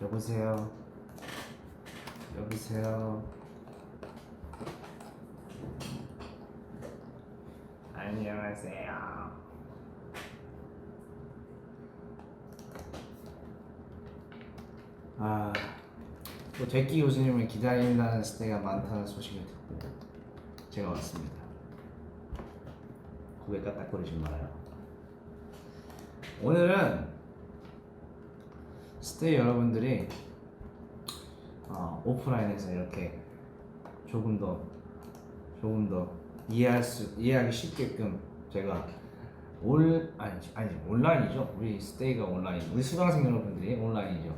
여보세요. 여보세요. 안녕하세요. 또 제끼 교수님을 기다린다는 스테이가 많다는 소식을 듣고 제가 왔습니다. 고개 까딱거리지 말아요. 오늘은 스테이 여러분들이 오프라인에서 이렇게 조금 더 이해하기 쉽게끔 제가 온라인이죠. 우리 스테이가 온라인, 우리 수강생 여러분들이 온라인이죠.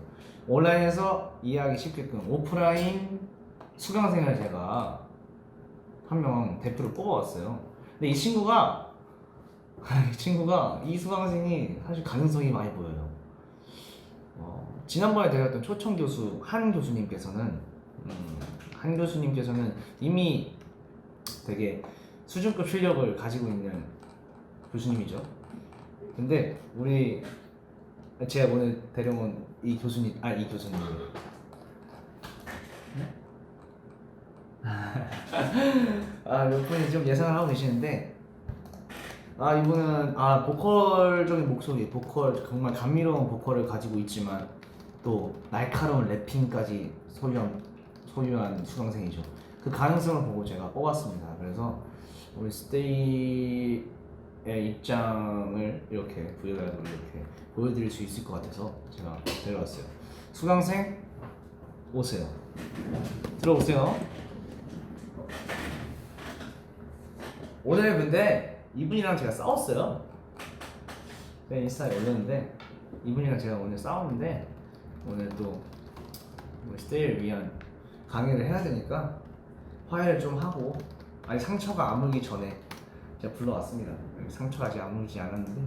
온라인에서 이해하기 쉽게끔 오프라인 수강생을 제가 한 명 대표로 뽑아왔어요. 근데 이 친구가 이 수강생이 사실 가능성이 많이 보여요. 지난번에 대했던 초청 교수 한 교수님께서는 이미 되게 수준급 실력을 가지고 있는 교수님이죠. 근데 제가 오늘 데려온 이 교수님 몇 분이 좀 예상을 하고 계시는데 이분은 보컬적인 목소리, 정말 감미로운 보컬을 가지고 있지만 또 날카로운 래핑까지 소유한 수강생이죠. 그 가능성을 보고 제가 뽑았습니다. 그래서 우리 스테이의 입장을 이렇게 부여라도 이렇게 보여드릴 수 있을 것 같아서 제가 데려왔어요. 수강생 오세요. 들어오세요. 오늘 근데 이분이랑 제가 싸웠어요. 내 인스타에 올렸는데 이분이랑 제가 오늘 싸웠는데 오늘 또 우리 스테이를 위한 강의를 해야 되니까 화해를 좀 하고 상처가 아물기 전에 제가 불러왔습니다. 상처가 아직 아물지 않았는데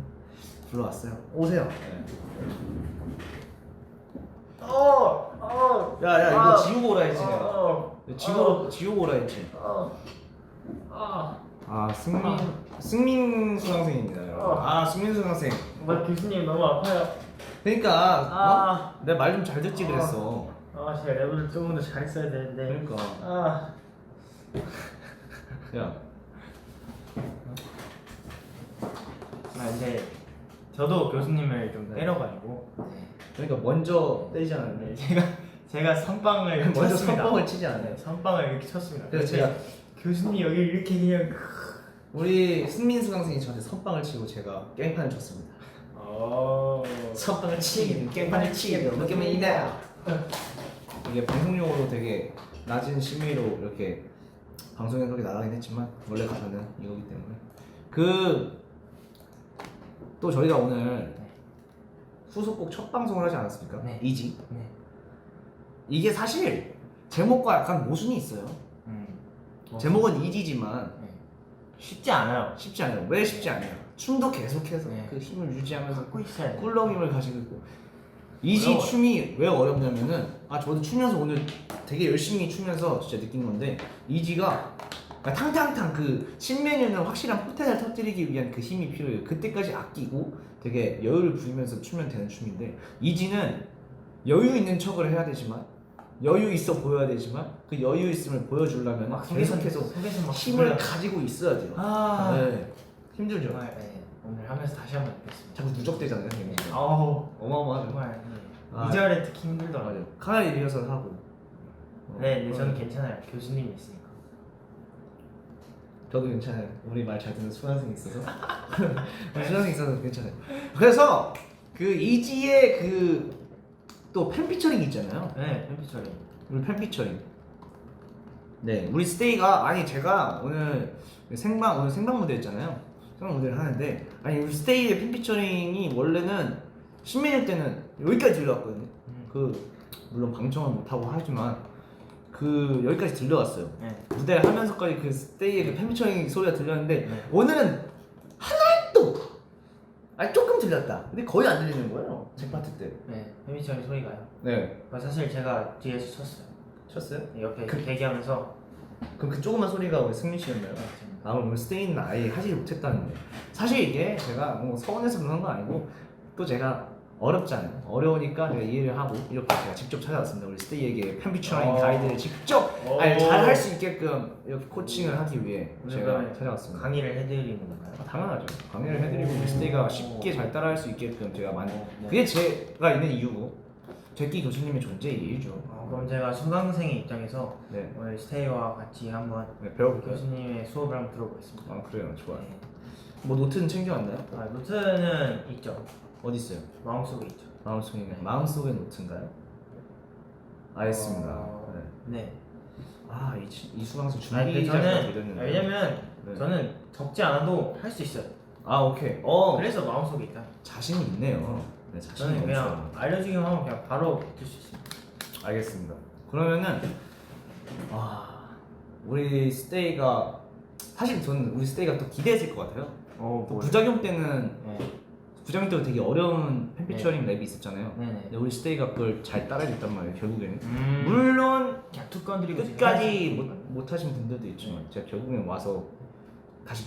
불러왔어요. 오세요. 네. 야 이거 지우고 오라 했지 내가. 지우고 오라 했지. 승민 수강생입니다. 여러분. 승민 수강생. 교수님 너무 아파요. 그러니까 내가 말 좀 잘 듣지 그랬어. 제가 랩을 조금 더 잘했어야 되는데. 그러니까. 야. 근데 저도 교수님을 좀 때려가지고. 그러니까 먼저 때리지 않았네. 제가 선빵을 먼저 쳤습니다. 선빵을 치지 않아요. 네, 선빵을 이렇게 쳤습니다. 그래서 제가 교수님 여기 이렇게 그냥. 우리 승민 수강생이 저한테 선빵을 치고 제가 깽판을 쳤습니다. 선빵을 치기는 깽판을 치기는 느낌이다. 이게 방송용으로 되게 낮은 심의로 이렇게 방송에 그렇게 나가긴 했지만 원래 가사는 이거기 때문에 또 저희가 오늘 후속곡 첫 방송을 하지 않았습니까? 네. 이지. 네. 이게 사실 제목과 약간 모순이 있어요. 제목은 이지지만 쉽지 않아요. 쉽지 않아요. 왜 쉽지 않아요? 춤도 계속해서 네. 그 힘을 유지하면서 갖고 있어야 돼. 꿀렁임을 가지고 있고. 이지 어려워요. 춤이 왜 어렵냐면은 저도 추면서 오늘 되게 열심히 추면서 진짜 느낀 건데 이지가 탕탕탕 그 신메뉴는 확실한 포텐을 터뜨리기 위한 그 힘이 필요해요. 그때까지 아끼고 되게 여유를 부리면서 추면 되는 춤인데 이지는 여유 있는 척을 해야 되지만 여유 있어 보여야 되지만 그 여유 있음을 보여주려면 계속해서 힘을 가지고 있어야 돼요. 네. 힘들죠. 정말 오늘 하면서 다시 한번 느꼈습니다. 자꾸 누적되잖아요. 어마어마하죠. 정말 2절에 특히 힘들더라고요. 카나리 리허설 하고. 네, 저는 괜찮아요. 교수님이 있으니까. 저도 괜찮아요. 우리 말 잘 듣는 수강생이 있어서. 수강생이 있어서 괜찮아요. 그래서 그 이지의 또 팬피처링 있잖아요. 네, 팬피처링. 우리 팬피처링. 네, 우리 스테이가 제가 오늘 생방 무대였잖아요. 생방 무대를 하는데 우리 스테이의 팬피처링이 원래는 신메뉴 때는 여기까지 들려왔거든요. 물론 방청은 못하고 하지만 여기까지 들려왔어요. 네. 무대를 하면서까지 그 스테이의 그 팬피처링 소리가 들렸는데 네. 오늘은 하나도 조금 들렸다. 근데 거의 안 들리는 거예요. 제 파트 때. 네, 팬피처링 소리가요. 네. 사실 제가 뒤에서 쳤어요. 쳤어요? 옆에 대기하면서. 그럼 그 조그만 소리가 우리 승민 씨였나요? 오늘 스테이는 아예 하지 못했다는데 사실 이게 제가 뭐 서운해서 그런 건 아니고 또 제가 어렵잖아요. 어려우니까 제가 이해를 하고 이렇게 제가 직접 찾아왔습니다. 우리 스테이에게 펜피처링 가이드를 직접 잘 할 수 있게끔 이렇게 코칭을 하기 위해 제가 찾아왔습니다. 강의를 해드리는 건가요? 당연하죠. 강의를 해드리고 우리 스테이가 쉽게 잘 따라할 수 있게끔 제가 네. 그게 제가 있는 이유고 제끼 교수님의 존재의 이유죠. 그럼 제가 수강생의 입장에서 네, 오늘 스테이와 같이 한번 네 배워볼게요. 교수님의 수업을 한번 들어보겠습니다. 아 그래요, 좋아요. 네. 뭐 노트는 챙겨왔나요? 노트는 있죠. 어디 있어요? 마음속에 있죠. 마음속의 노트인가요? 알겠습니다. 네. 네. 이 수강생 아니, 근데 준비자가 저는 되었는데. 왜냐면 네. 저는 적지 않아도 할 수 있어요. 오케이. 그래서 마음속에 있다. 자신이 있네요. 네, 자신이 저는 그냥 넘쳐요. 알려주기만 하면 그냥 바로 뱉을 수 있습니다. 알겠습니다. 그러면은 우리 스테이가 사실 저는 우리 스테이가 또 기대했을 것 같아요. 또 부작용 때는 네. 부작용 때도 되게 어려운 펜피처링 랩이 있었잖아요. 네네. 근데 우리 스테이가 그걸 잘 따라해줬단 말이에요. 결국에는 물론 물론 그냥 툭 건드리고 끝까지 못하신 분들도 있지만 제가 결국엔 와서 다시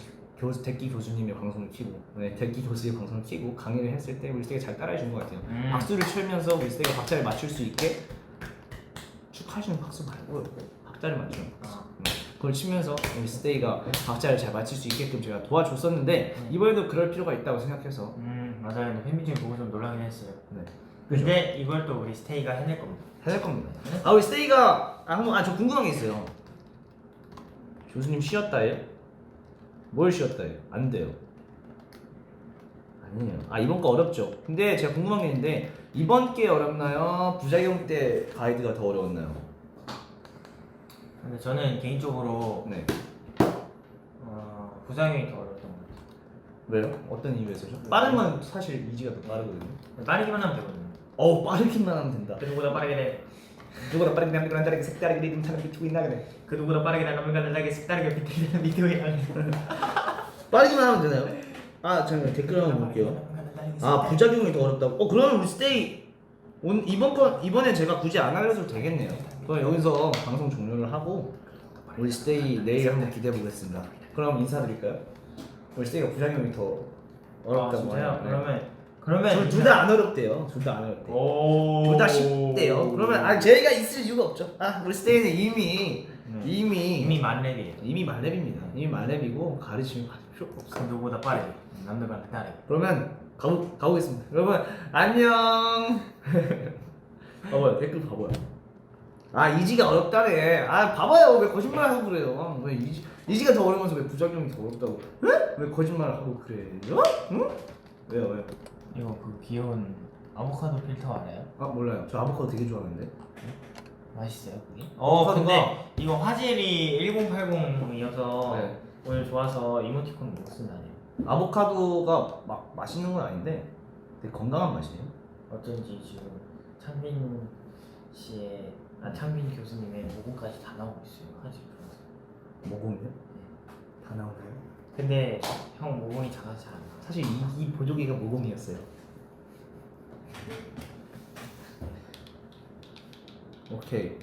대기 교수님의 방송을 키고 대기 교수의 방송을 키고 강의를 했을 때 우리 스테이가 잘 따라해 준 것 같아요. 박수를 치면서 우리 스테이가 박자를 맞출 수 있게 축하하시는 박수 말고요. 박자를 맞추는 박수. 그걸 치면서 우리 스테이가 박자를 잘 맞출 수 있게끔 제가 도와줬었는데 이번에도 그럴 필요가 있다고 생각해서 맞아요. 근데 팬미팅 보고 좀 놀라긴 했어요. 네. 근데 이걸 또 우리 스테이가 해낼 겁니다. 해낼 겁니다. 우리 스테이가 저 궁금한 게 있어요. 교수님 쉬었다예요? 뭘 쉬었다예요? 안 돼요. 아니에요. 이번 거 어렵죠. 근데 제가 궁금한 게 있는데 이번 게 어렵나요? 부작용 때 가이드가 더 어려웠나요? 근데 저는 개인적으로 네. 부작용이 더 어려웠던 것 같아요. 왜요? 어떤 이유에서죠? 빠른 건 사실 이지가 더 빠르거든요. 빠르기만 하면 되거든요. 빠르기만 하면 된다. 그 누구보다 빠르게 돼. 누구보다 빠르게 남들과 다르게 색다르게 리듬 타는 비트고 나가네. 그 누구보다 빠르게 나가면 다르게 색다르게 비트는 비트에 빠르기만 하면 되나요? 저는 댓글 한번 볼게요. 부작용이 더 어렵다고? 그러면 우리 스테이 이번에 제가 굳이 안 알려줘도 되겠네요. 그럼 여기서 방송 종료를 하고 우리 스테이 내일 한번 기대해 보겠습니다. 그럼 인사드릴까요? 우리 스테이가 부작용이 더 어렵다고 진짜요? 하네요. 그러면 둘 다 안 어렵대요. 둘 다 안 어렵대요. 오. 둘 다 쉽대요. 그러면 저희가 있을 이유가 없죠. 우리 스테이는 이미 만렙이에요. 이미 말렙입니다. 이미 말렙이고 가르침이 받을 필요가 없어요. 그 누구보다 빠르게 남들과 다르게. 그러면 가보겠습니다. 여러분 안녕. 봐봐요, 댓글 봐봐요. 이지가 어렵다네. 봐봐요, 왜 거짓말하고 그래요? 왜 이지가 더 어려우면서 왜 부작용이 더 어렵다고? 왜 거짓말을 하고 그래요? 응? 왜요? 이거 그 귀여운 아보카도 필터 알아요? 몰라요. 저 아보카도 되게 좋아하는데. 맛있어요 그게? 아보카도가- 근데 이거 화질이 1080이어서 네. 오늘 좋아서 이모티콘 못 쓴다네요. 아보카도가 막 맛있는 건 아닌데 되게 건강한 맛이에요. 어쩐지 지금 창빈 창빈 교수님의 모공까지 다 나오고 있어요. 화질 좋아서. 모공이요? 다 나오나요? 근데 형 모공이 작아서 잘 안 나와. 사실 이 보조개가 모공이었어요. 오케이.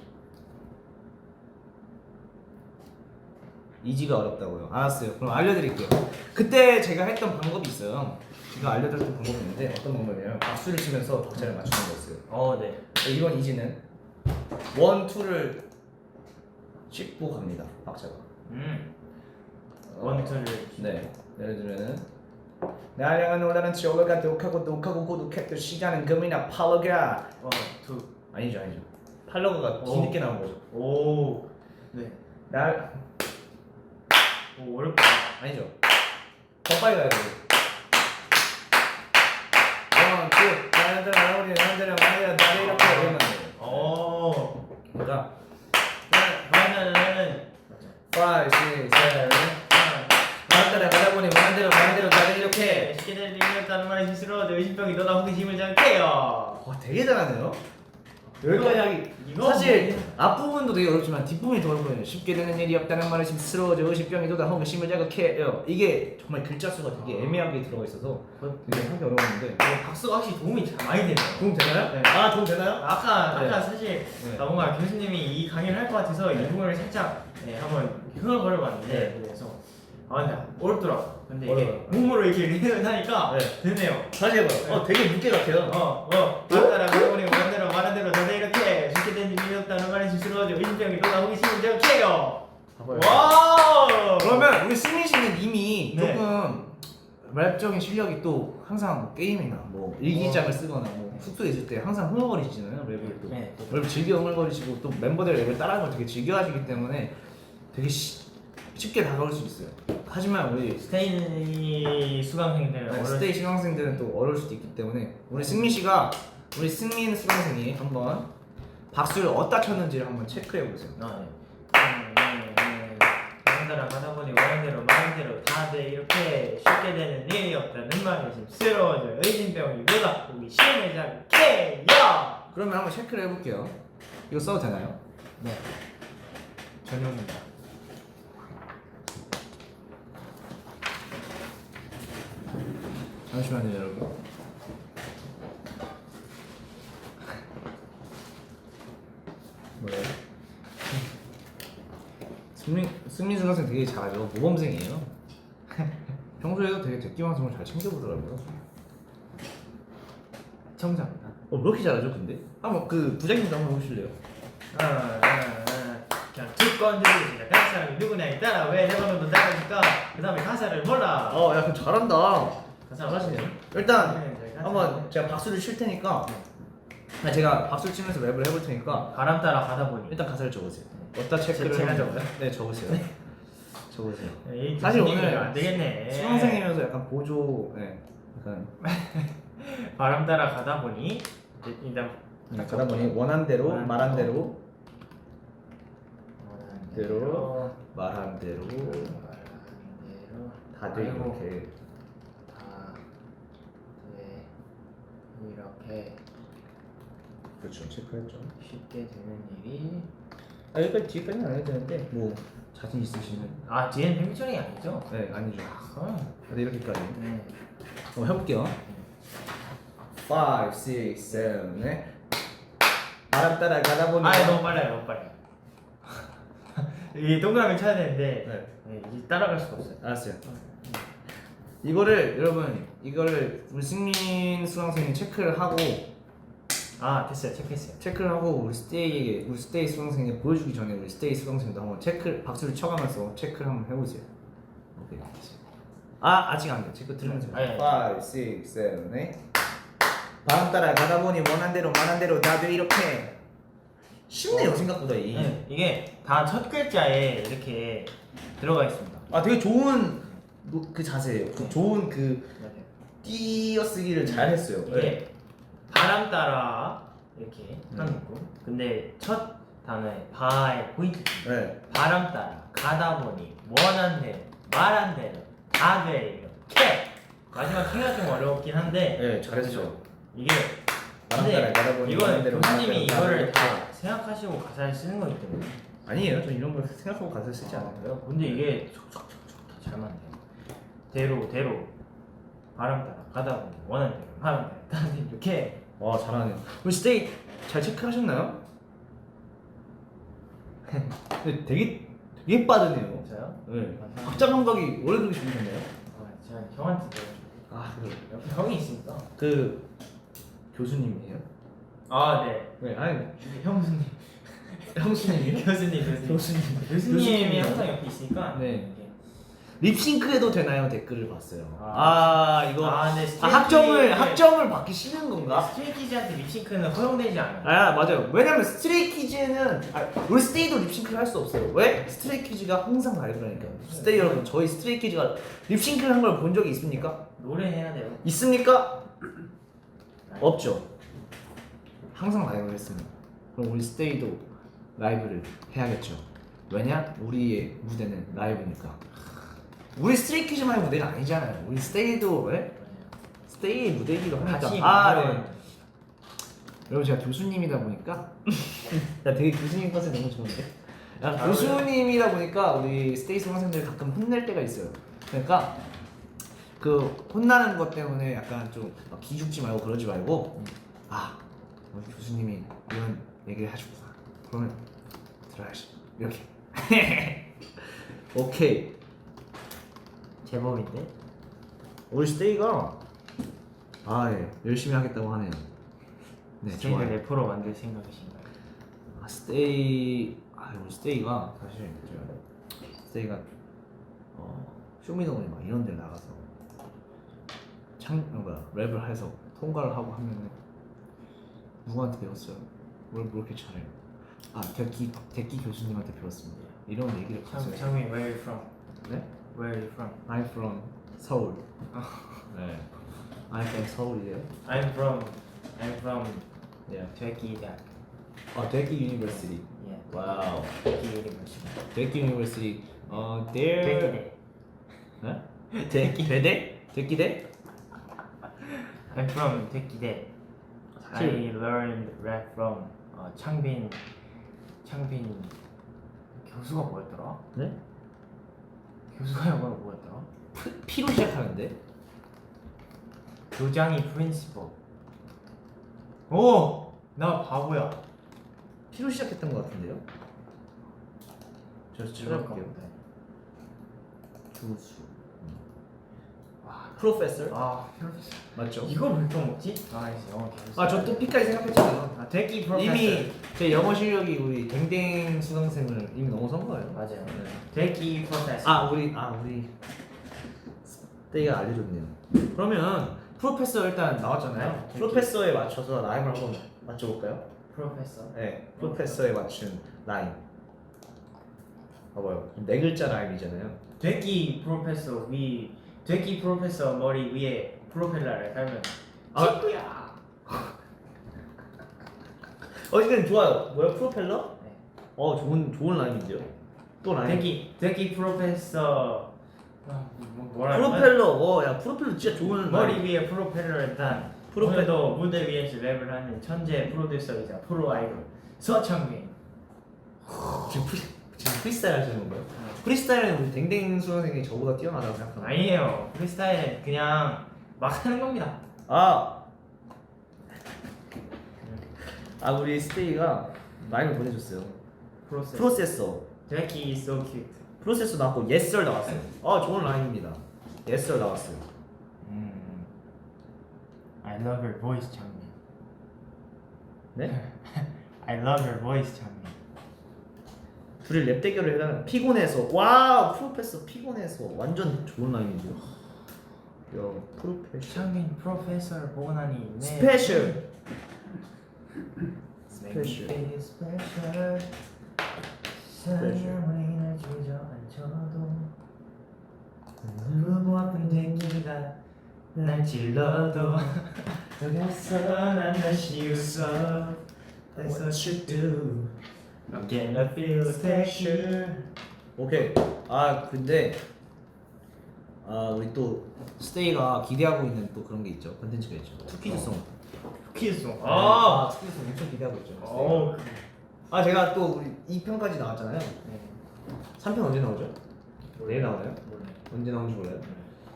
이지가 어렵다고요. 알았어요. 그럼 알려드릴게요. 그때 제가 했던 방법이 있어요. 제가 알려드렸던 방법이 있는데 어떤 방법이냐면 박수를 치면서 박자를 맞추는 거였어요. 네. 이번 이지는 1, 2를 짚고 갑니다. 박자가. 원투를. 네. 예를 들면은 날 향한 올라는 저거가 독하고 고독했던 시간은 금이나 팔로가 투. 아니죠. 팔로가가 뒤늦게 나온 거죠. 오. 네. 오 어렵다. 아니죠. 더 빨리 가야 돼요. 나를 이렇게 이러면 돼요. 그러니까 그러면은 5, 6, 7 마음대로 가다 보니 마음대로 나를 이렇게 쉽게 될 일이었다는 말이 스스로 내 의심병이 너나 호기심을 잡게요. 되게 잘하네요. 여기까지 하기 사실 앞부분도 되게 어렵지만 뒷부분이 더 어렵거든요. 쉽게 되는 일이 없다는 말은 스스로워져 의식병이 돋아 호기심을 자극해요. 이게 정말 글자 수가 되게 애매하게 들어가 있어서 되게 하기 어려웠는데 박수가 확실히 도움이 많이 되네요. 도움 되나요? 네. 도움 되나요? 아까 사실 네. 뭔가 교수님이 이 강의를 할 것 같아서 이 부분을 살짝 한번 흥얼거려 봤는데 그래서 아 근데 어렵더라. 근데 이게 어려워요. 몸으로 이렇게 리듬을 하니까 네. 되네요. 다시 해봐요. 되게 무게 같아요. 따라 그러니 말한 대로 다들 이렇게 쉽게 된 일이 없다는 말에 스스로죠. 의심병이 돌아 호기심을 적해요. 봐봐요. 와. 그러면 우리 승민 씨는 이미 네. 조금 랩적인 실력이 또 항상 뭐 게임이나 뭐 일기장을 쓰거나 뭐 숙소에 있을 때 항상 흥얼거리시잖아요. 랩을 또. 네. 랩을 즐겨 흥얼거리시고 또 멤버들 랩을 따라하는 걸 되게 즐겨하시기 때문에 되게 쉽게 다가올 수 있어요. 하지만 우리 스테이 수강생들 스테이 신학생들은 또 어려울 수도 있기 때문에 우리 승민 수강생이 한번 박수를 어디다 쳤는지를 한번 체크해 보세요. 사람 하다 보니 원하는 대로 다들 이렇게 쉽게 되는 일이 없다는 말이 씁쓸러워져. 의심병이 보다 호기심을 적해요. 그러면 한번 체크를 해볼게요. 이거 써도 되나요? 네. 전용입니다. 잠시만요, 여러분. 뭐예요? 승민 수강생 되게 잘하죠. 모범생이에요. 평소에도 되게 대끼 방송을 잘 챙겨보더라고요. 청자입니다. 왜 이렇게 잘하죠, 근데? 한번 그 부장님도 한번 해보실래요? 그냥 두건 들고 시작한 사람이 누구냐에 따라 왜 내 번호도 따라줄까? 그 다음에 가사를 몰라. 야, 그 잘한다. 가사 잘하시네요. 일단 네, 한번 제가 박수를 칠 테니까 제가 박수 치면서 랩을 해볼 테니까 바람 따라 가다 보니 일단 가사를 적으세요. 어디다 체크를 제가 하면- 적어요? 네, 적으세요. 적으세요. 에이, 사실 교수님이 오늘 안 되겠네. 수강생이면서 약간 보조, 약간 바람 따라 가다 보니 일단 가다 보니 원한 대로 원한 말한 대로. 대로 말한 대로 다들 아이고. 이렇게 이렇게 그렇죠, 체크했죠. 쉽게 되는 일이 여기까지 뒤에까지는 안 해도 되는데 뭐 자신 있으시면 뒤에는 백미철이 아니죠? 네, 아니죠. 아, 근데 이렇게까지 네. 한번 해볼게요. 5, 6, 7, 8 바람 따라 가다 보니 너무 빨라요, 너무 빨라요. 이 동그라미 쳐야 되는데 네. 이제 따라갈 수가 없어요. 알았어요. 이거를 여러분 우리 승민 수강생이 체크를 하고 됐어요, 체크했어요. 체크를 하고 우리 스테이 수강생이 보여주기 전에 우리 스테이 수강생도 한번 박수를 쳐가면서 체크를 한번 해보세요. 오케이. 아직 안 돼. 체크 들으면서. 5, 6, 7, 8 바람 따라 가다 보니 원한 대로 말한 대로 다들 이렇게 쉽네요 생각보다 이. 네, 이게 다 첫 글자에 이렇게 들어가 있습니다. 되게 좋은 그 자세예요. 좋은 그 맞아요. 띄어쓰기를 잘 했어요. 이게 바람 따라 이렇게 한 음. 거. 근데 첫 단어에 바의 포인트. 네. 바람 따라 가다 보니 원한 대로 말한 대로 다들 이렇게. 마지막 키가 좀 어렵긴 한데 네, 잘했어요. 이게 바람 따라 가다 보니 원한 이거는 대로 교수님이 말한 대로 이거를 다들 다 생각하시고 가사를 쓰는 거기 때문에. 아니에요. 저 이런 걸 생각하고 가사 쓰지 않아요. 그래요? 근데 이게 촉촉촉촉 다 잘 맞네요. 대로 바람 따라 가다 보니 원한 대로 말한 대로 다들 이렇게. 와, 잘하네요. 우리 스테이 잘 체크하셨나요? 근데 되게 빠르네요. 저요? 네. 박자 감각이 원래 그렇게 좋으셨나요? 제가 형한테 그래요. 형이 있으니까. 그 교수님이에요? 네. 네, 아니 형수님. 형수님이요? 교수님. 교수님이 교수님이요? 항상 옆에 있으니까. 네. 이렇게. 립싱크해도 되나요? 댓글을 봤어요. 이거 네. 학점을 받기 싫은 건가? 스트레이키즈한테 립싱크는 허용되지 않아요. 맞아요. 왜냐면 스트레이키즈는 우리 스테이도 립싱크를 할 수 없어요. 왜? 스트레이키즈가 항상 라이브라니까. 스테이 여러분, 저희 스트레이키즈가 립싱크를 한 걸 본 적이 있습니까? 노래 해야 돼요. 있습니까? 없죠. 항상 라이브를 했습니다. 그럼 우리 스테이도 라이브를 해야겠죠. 왜냐? 우리의 무대는 라이브니까. 우리 스트레이키즈만의 무대가 아니잖아요. 우리 스테이도 스테이의 무대이기도 하니까. 같이 네. 만들어요. 여러분, 제가 교수님이다 보니까 나 되게 교수님 컨셉 너무 좋은데. 잘 교수님이다 보니까 우리 스테이 수강생들 가끔 혼낼 때가 있어요. 그러니까 그 혼나는 것 때문에 약간 좀 기죽지 말고 그러지 말고 우리 교수님이 이런 얘기를 하셨구나. 그러면 들어야지. 이렇게. 오케이. 제법인데. 우리 스테이가 예, 열심히 하겠다고 하네요. 네, 스테이크 좋아요. 래퍼로 만들 생각이신가요? 우리 스테이가 사실 스테이가 쇼미더머니 막 이런 데 나가서 랩을 해서 통과를 하고 하면은 누구한테 배웠어요? 뭘 그렇게 잘해요? 대기 교수님한테 배웠습니다. 이런 얘기를 했어요. Tell me where you from? 네? Where are you from? I'm from 서울. 네. I'm from 서울이에요. I'm from 네. 대기대학. 대기 유니버시티. Yeah. 와우. 대기 유니버시티. 대기 유니버시티. there. 대기대. 네? 대기대? I'm from 대기대. I learned rap from 창빈 교수가 뭐였더라? 네? 교수가 영어로 뭐였더라? P로 시작하는데? 교장이 프린시퍼. 오! 나 바보야. P로 시작했던 것 같은데요? 저 찾아볼게요. 교수. 프로페서? 프로페서. 맞죠? 이걸 왜 떠먹지? 영어 교수. 저 또 P까지 생각했잖아요. 대기 프로페서. 이미 제 영어 실력이 우리 댕댕 수강생을 이미 넘어선 거예요. 맞아요. 네. 대기 프로페서. 우리 스테이가 알려줬네요. 그러면 프로페서 일단 나왔잖아요. 네. 프로페서에 맞춰서 라임을 한번 맞춰볼까요? 프로페서. 네, 프로페서에 맞춘 라임. 봐봐요. 네 글자 라임이잖아요. 대기 프로페서 대기 프로페서 머리 위에 프로펠러를 달면 친구야. 이건 좋아요. 뭐야 프로펠러? 네. 좋은 라임인데요. 또 라임. 대기 프로페서 뭐라 프로펠러. 야 프로펠러 진짜 좋은 머리 라임. 위에 프로펠러를 단 오늘도 무대 위에서 랩을 하는 천재 프로듀서이자 프로 아이돌 서창빈. 지금 프리스타일 하시는 건가요? 프리스타일은 우리 댕댕 수강생이 저보다 뛰어나다고 생각합니다. 아니에요. 프리스타일은 그냥 막 하는 겁니다. 우리 스테이가 라임을 보내줬어요. 프로세스. 프로세서. 대기 so cute. 프로세서 나왔고 yes sir 나왔어요. 좋은 라임입니다. yes sir 나왔어요. I love your voice, 창민. 네? I love your voice, 창민. 둘이 랩 대결을 해다가 피곤해서 와우 프로페서 피곤해서 완전 좋은 라임인데요. 야 프로페셔. 창민 프로페서 보고 나니 스페셜. 스페셜. 스페셜. 사랑을 날 주저앉혀도 무고 아픈 대기가 날 찔러도 여기서 난 다시 웃어. That's what you do. I'm gonna feel special. 오케이. 근데 우리 또 스테이가 기대하고 있는 또 그런 게 있죠. 컨텐츠가 있죠. 투키즈송. 투키즈송. 투키즈송 엄청 기대하고 있죠. 어. 제가 또 우리 2편까지 나왔잖아요. 네. 3편 언제 나오죠? 내일 나오나요? 몰라요. 언제 나오는지 몰라요.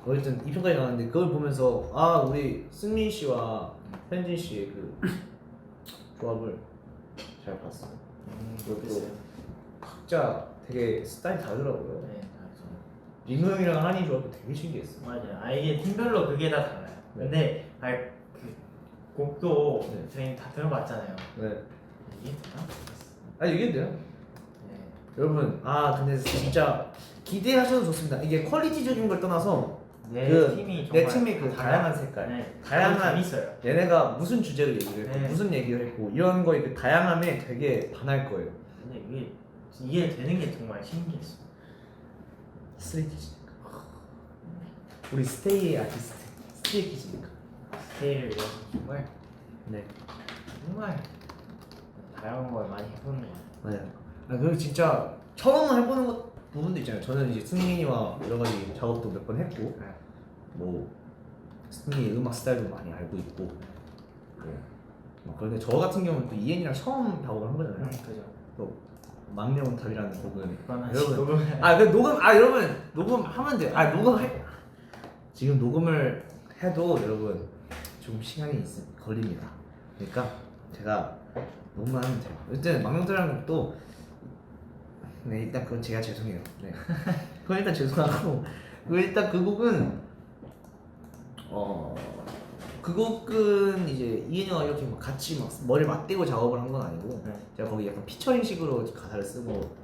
어쨌든 2편까지 나왔는데 그걸 보면서 우리 승민 씨와 현진 씨의 그 조합을 잘 봤어요. 그렇겠어요. 각자 되게 스타일 다르더라고요. 네, 알죠. 민호 형이랑 한이 조합도 되게 신기했어. 맞아요. 이게 팀별로 그게 다 달라요. 네. 근데 그 곡도 네. 저희 다 들어봤잖아요. 네. 이게 되나? 이게 돼요. 네. 여러분, 근데 진짜 기대하셔도 좋습니다. 이게 퀄리티적인 걸 떠나서 내 팀이 내 정말 팀의 그 다양한 색깔, 네. 다양한 재밌어요. 얘네가 무슨 주제로 얘기를 했고 네. 무슨 얘기를 했고 이런 거에 그 다양함에 되게 반할 거예요. 근데 이게 이해되는 게 정말 신기했어. 스트레이키즈니까. 우리 스테이의 아티스트 스트레이키즈니까. 스테이를 위해서 정말 네. 다양한 걸 많이 해보는 거 같아요. 맞아요. 그리고 진짜 처음 해보는 부분도 있잖아요. 저는 이제 승민이와 여러 가지 작업도 몇 번 했고, 네. 뭐 승민이 음악 스타일도 많이 알고 있고. 그런데 저 같은 경우는 또 이엔이랑 처음 작업을 한 거잖아요. 그죠. 또 막내 온탑이라는 곡은 여러분 여러분 녹음하면 돼요. 지금 녹음을 해도 여러분 좀 시간이 걸립니다. 그러니까 제가 녹음하면 돼요. 일단 막내 온탑이라는 곡도 일단 그건 제가 죄송해요. 그건 일단 죄송하고 일단 그 곡은 이제 이은영과 이렇게 막 같이 막 머리를 맞대고 작업을 한 건 아니고 네. 제가 거기 약간 피처링식으로 가사를 쓰고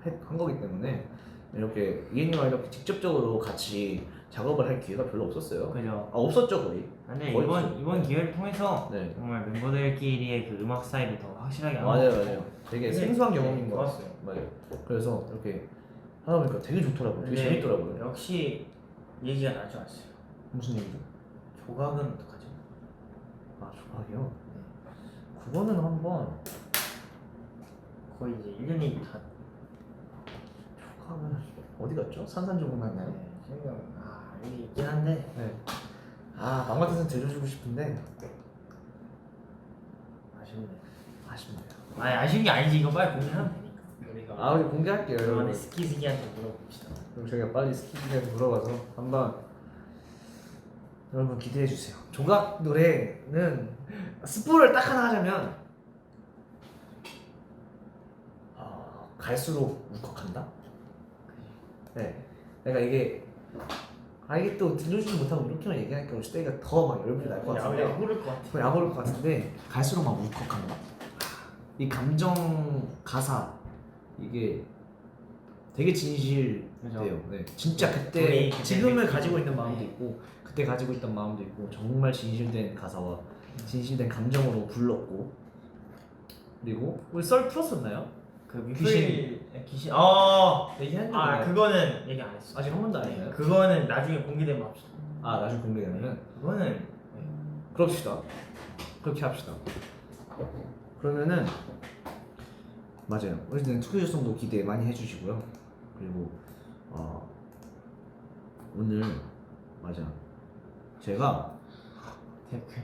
한 거기 때문에 이렇게 이은영과 이렇게 직접적으로 같이 작업을 할 기회가 별로 없었어요. 그죠. 없었죠 거의. 근데 거의 이번 기회를 통해서 네. 정말 멤버들끼리의 그 음악 스타일이 더 확실하게 맞아요, 알아보고 맞아요. 되게 되게 생소한 경험인 것 좋았어요. 같아요. 맞아요. 그래서 이렇게 하다 보니까 되게 좋더라고요. 되게 네. 재밌더라고요. 역시 얘기가 나지 않았어요. 무슨 얘기죠? 조각은 어떡하죠? 아 조각이요? 그거는 한번 거의 이제 1년이 다 조각은 어디 갔죠? 산산조각 났나요? 생각 여기 있긴 한데 네. 아 마음 같아서는 들려주고 싶은데 아쉽네. 아쉽네요. 아쉬운 게 아니지. 이거 빨리 공개하면 되니까. 우리가 우리 공개할게요 그만에 여러분. 스키즈기한테 물어봅시다. 그럼 저희가 빨리 스키즈한테 물어봐서 한번 여러분 기대해 주세요. 조각 노래는 스포를 딱 하나 하자면 갈수록 울컥한다. 네, 내가 이게 이게 또 들려주지 못하고 이렇게만 얘기하니까 우리 스테이가 더 막 열불이 날 것 같은데 야구를 것 같아. 더 약오를 것 같은데 갈수록 막 울컥한다. 이 감정 가사 이게 되게 진실돼요. 네, 진짜 그때 지금을 가지고 있는 마음도 있고 그때 가지고 있던 마음도 있고 정말 진실된 가사와 진실된 감정으로 불렀고 그리고 우리 썰 풀었었나요? 그 귀신. 귀신 얘기한 적 있나요? 그거는 얘기 안 했어. 아직 한 번도 안 했나요? 그거는 나중에 공개되면 합시다. 나중에 공개되면은 그거는 그럽시다. 그렇게 합시다. 그러면은 맞아요. 어쨌든 투표율성도 기대 많이 해주시고요. 그리고 오늘 맞아. 제가 댓글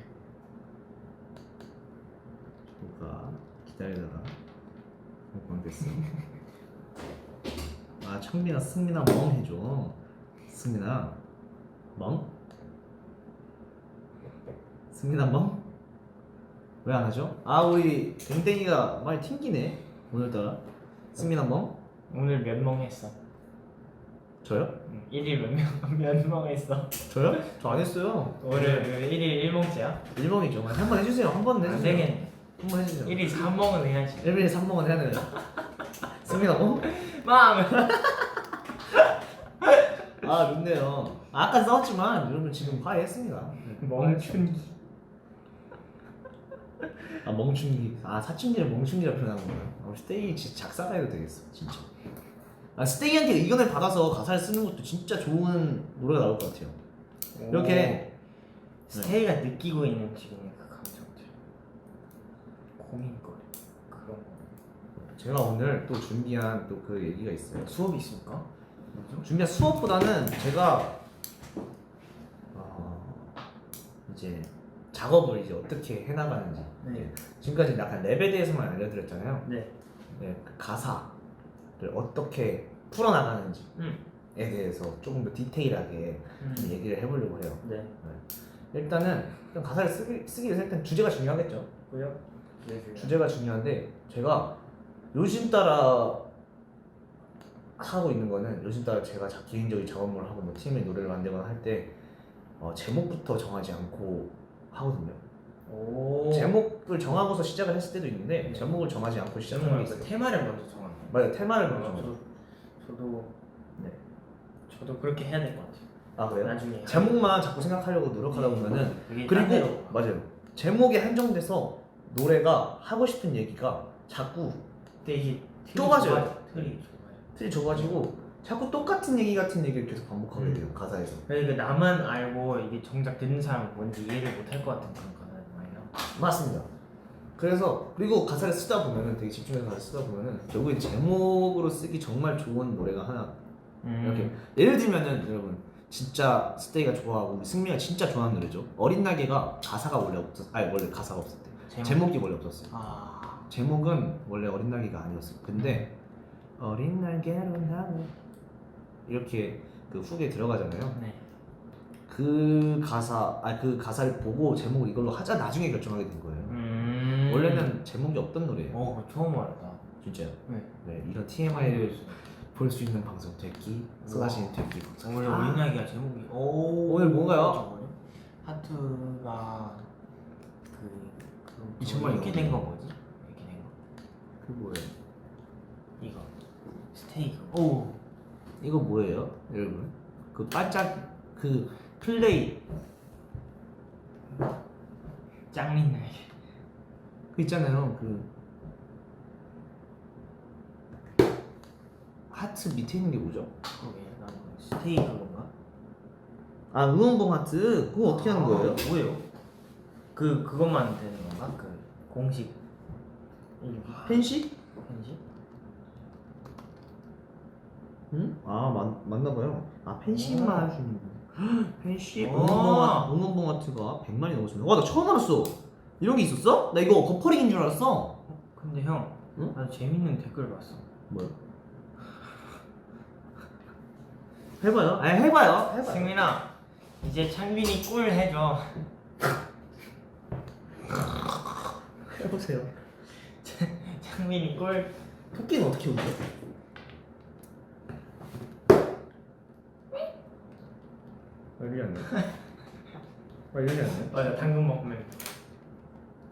누가 기다리다가 못 됐어. 창민아 승민아 멍 해줘. 승민아 멍? 승민아 멍? 왜 안 하죠? 우리 댕댕이가 많이 튕기네 오늘따라. 승민아 멍? 오늘 몇 명 했어? 저요? 1일 몇 명 했어? 저요? 저 안 했어요. 오늘 1일 1멍째야? 1멍이죠. 한 번 해주세요. 한 번 안 해주세요. 되겠네. 한 번 해주세요. 1일 3멍은 해야지. 1일에 3멍은 해야 되나요? 승민아 멍? 빵! 좋네요. 아까 싸웠지만 여러분 지금 화해했습니다. 멍춘기. 멍충이. 사춘기를 멍충이라 표현한 거예요. 스테이 진짜 작사가 해도 되겠어 진짜. 스테이한테 의견을 받아서 가사를 쓰는 것도 진짜 좋은 노래가 나올 것 같아요. 이렇게 스테이가 느끼고 있는 지금의 그 감정들, 고민거리 그런 거. 제가 오늘 또 준비한 또 그 얘기가 있어요. 수업이 있습니까? 준비한 수업보다는 제가 이제 작업을 이제 어떻게 해나가는지. 네. 지금까지 약간 랩에 대해서만 알려드렸잖아요. 네. 그 가사를 어떻게 풀어나가는지에 대해서 조금 더 디테일하게 좀 얘기를 해보려고 해요. 네. 일단은 가사를 쓰기 위해서 일단 주제가 중요하겠죠. 고요. 네. 주제가 중요한데 제가 요즘 따라 하고 있는 거는 요즘 따라 제가 개인적인 작업물을 하고 뭐 팀의 노래를 만들거나 할 때 제목부터 정하지 않고 하거든요. 오. 제목을 정하고서 시작을 했을 때도 있는데 제목을 정하지 않고 시작하는 게 있어요. 테마를 먼저 정하는 거예요. 맞아요. 테마를 먼저 정하죠. 저도 그렇게 해야 될 것 같아요. 그래요? 나중에 제목만 자꾸 생각하려고 노력하다 보면은 그리고 맞아요. 제목에 한정돼서 노래가 하고 싶은 얘기가 자꾸 되게 좁아져요. 틀이 좁아지고 자꾸 똑같은 얘기 같은 얘기를 계속 반복하게 돼요. 가사에서. 그러니까 나만 알고 이게 정작 듣는 사람은 뭔지 이해를 못할 것 같은 그런 가사가 많이 나와요. 맞습니다. 그래서 그리고 가사를 쓰다 보면은 되게 집중해서 가사를 쓰다 보면은 결국엔 제목으로 쓰기 정말 좋은 노래가 하나 이렇게 예를 들면은 여러분 진짜 스테이가 좋아하고 우리 승민이가 진짜 좋아하는 노래죠. 어린 날개가 가사가 원래 원래 가사가 없었대. 제목이 원래 없었어요. 제목은 원래 어린 날개가 아니었어요. 근데 어린 날개로 나는 이렇게 그 훅에 들어가잖아요. 네. 그 가사를 보고 제목을 이걸로 하자 나중에 결정하게 된 거예요. 원래는 제목이 없던 노래예요. 그거 처음 알았다. 진짜요? 네. 네, 이런 TMI를 볼 수 있는 방송 되기 쏟아지는 되기 방송. 오늘 우리 이야기가 제목이 오늘 뭔가요? 하트가 그 2000만 이렇게 된 거 뭐지? 이렇게 된 거. 그 뭐예요? 이거 스테이크. 오. 이거 뭐예요, 여러분? 그 반짝 그 플레이 짱민네. 그 있잖아요. 그 하트 밑에 있는 게 뭐죠? 그게 난 스테이크 건가? 아, 응원봉 하트. 그거 어떻게 하는 거예요? 뭐예요? 그것만 되는 건가? 그 공식 팬식? 편지? 응? 아, 맞나 봐요. 아, 팬식만 해주는 거. 팬식 오. 응원봉 하트가 100만이 넘었습니다. 와, 나 처음 알았어. 이런 게 있었어? 나 이거 버퍼링인 줄 알았어. 근데 형, 응? 나도 재밌는 댓글 봤어. 뭐야? 해봐요. 아, 해봐요. 승민아, 이제 창빈이 꿀 해줘. 해보세요. 창빈이 꿀. 토끼는 어떻게 웃겨? 왜 이러지 않나요? 왜 이러지 않나요? 맞아, 당근 먹으면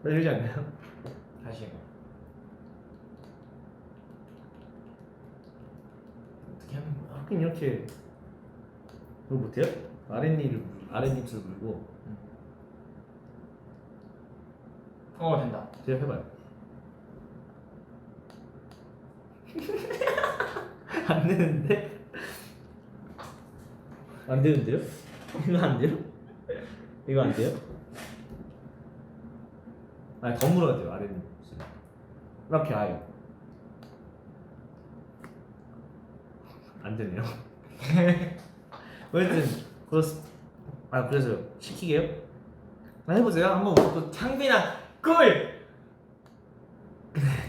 왜 이러지 않나요? 다시 해. 어떻게 하는 거야? 토끼는 이렇게 그거 못해요? 아랫입술 물고 된다. 제가 해봐요. 안 되는데? 안 되는데요? 이거 안 돼요? 이거 안 돼요? 아니, 더 물어야 돼요, 아랫입술. 이렇게 아예. 안 되네요. 어쨌든 그래서요. 시키게요? 해보세요. 한번 또 창빈아, 꿀!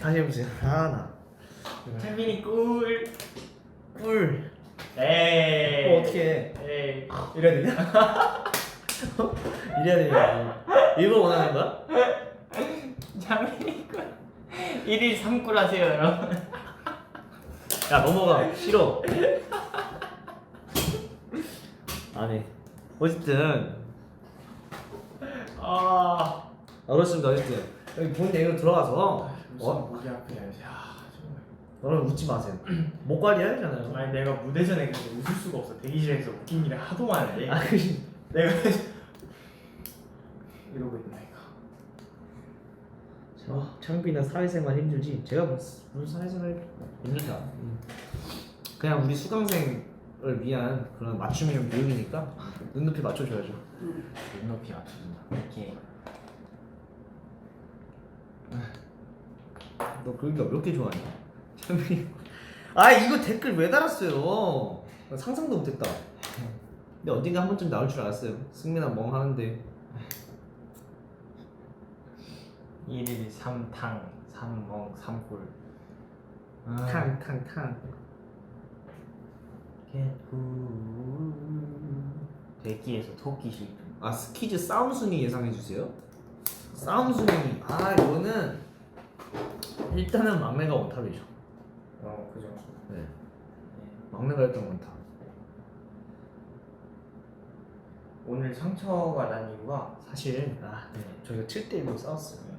다시 해보세요. 나 창빈이 꿀. 꿀. 에이. 어떻게 해? 에이. 이래야 되냐? 이래야 되냐? 일부러 원하는 거야? 창빈이 꿀. 1일 3꿀 하세요, 여러분. 야, 넘어가. 싫어. 안 해. 어쨌든 그렇습니다. 어쨌든 여기 본 얘기로 들어가서 목이 아프냐 요새. 정말. 너는 웃지 마세요. 목 관리해야 되잖아요. 아니 내가 무대 전에 근데 웃을 수가 없어. 대기실에서 웃긴 일이 하도 많은데. 아, 내가 이러고 있나니까. 창빈은 사회생활 힘들지? 제가 무슨 사회생활입니까? 그냥 우리 수강생을 위한 그런 맞춤형 교육이니까 눈높이 맞춰줘야죠. 눈높이 맞춰준다. 이렇게. 너 그런 게 왜 이렇게 좋아하냐? 창빈이. 아, 이거 댓글 왜 달았어요? 나 상상도 못했다. 근데 언젠가 한 번쯤 나올 줄 알았어요. 승민아 멍하는데. 1일 3탕 3멍 3꿀. 탕. 대기에서 토끼 실패. 아, 스키즈 싸움 순위 예상해 주세요. 싸움 순위. 아, 이거는 일단은 막내가 원탑이죠. 그죠. 네. 막내가 일단 원탑. 오늘 상처가 난 이유가 사실 저희가 7대1로 싸웠어요.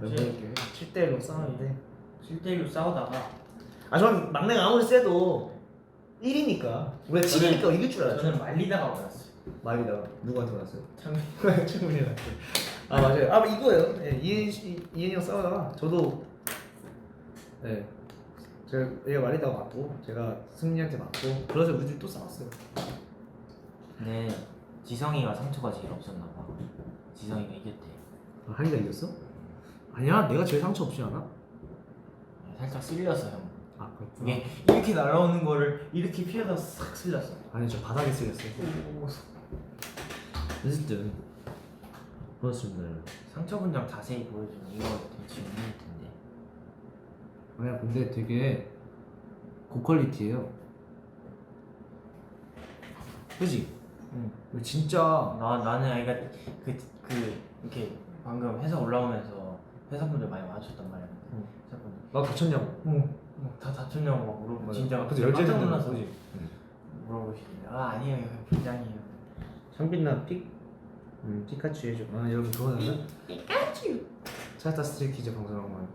멤버들끼리 7대1로 싸웠는데 실제로 싸우다가 전 막내가 아무리 세도 1이니까 우리가 7이니까 이길 줄 알았죠. 저는 말리다가 맞았어요. 말이다가 누구한테 왔어요? 창빈. 충분히한테. 아, 맞아요. 아, 이거예요. 네, 이현이랑 싸우다가 저도 얘가 말리다가 맞고 제가 승민이한테 맞고 그래서 우리들이 또 싸웠어요. 네, 지성이가 상처가 제일 없었나 봐. 지성이가 이겼대. 아, 한이가 이겼어? 아니야, 내가 제일 상처 없지 않아? 살짝 쓸렸어 형. 아, 그렇구나. 이게 이렇게 날라오는 거를 이렇게 피하다 싹 쓸렸어. 아니, 저 바닥에 쓰였어요. 어쨌든 그렇습니다. 상처 분장 자세히 보여주면 이거 되게 재밌을 텐데. 아니야, 근데 되게 고퀄리티예요. 그지? 응. 진짜 나는 아이가 그 이렇게 방금 회사 올라오면서 회사분들 많이 와주셨단 말이야. 응. 회사분들. 나 다쳤냐고. 응. 다 다쳤냐고 막 물어보고 진짜 근데 깜짝 열재는 놀라서 거지. 물어보시길래 아니에요 형 긴장이에요. 창빈나 피카츄 해줘. 여러분 그거는 피카츄. 차타 스트레이키즈 방송하면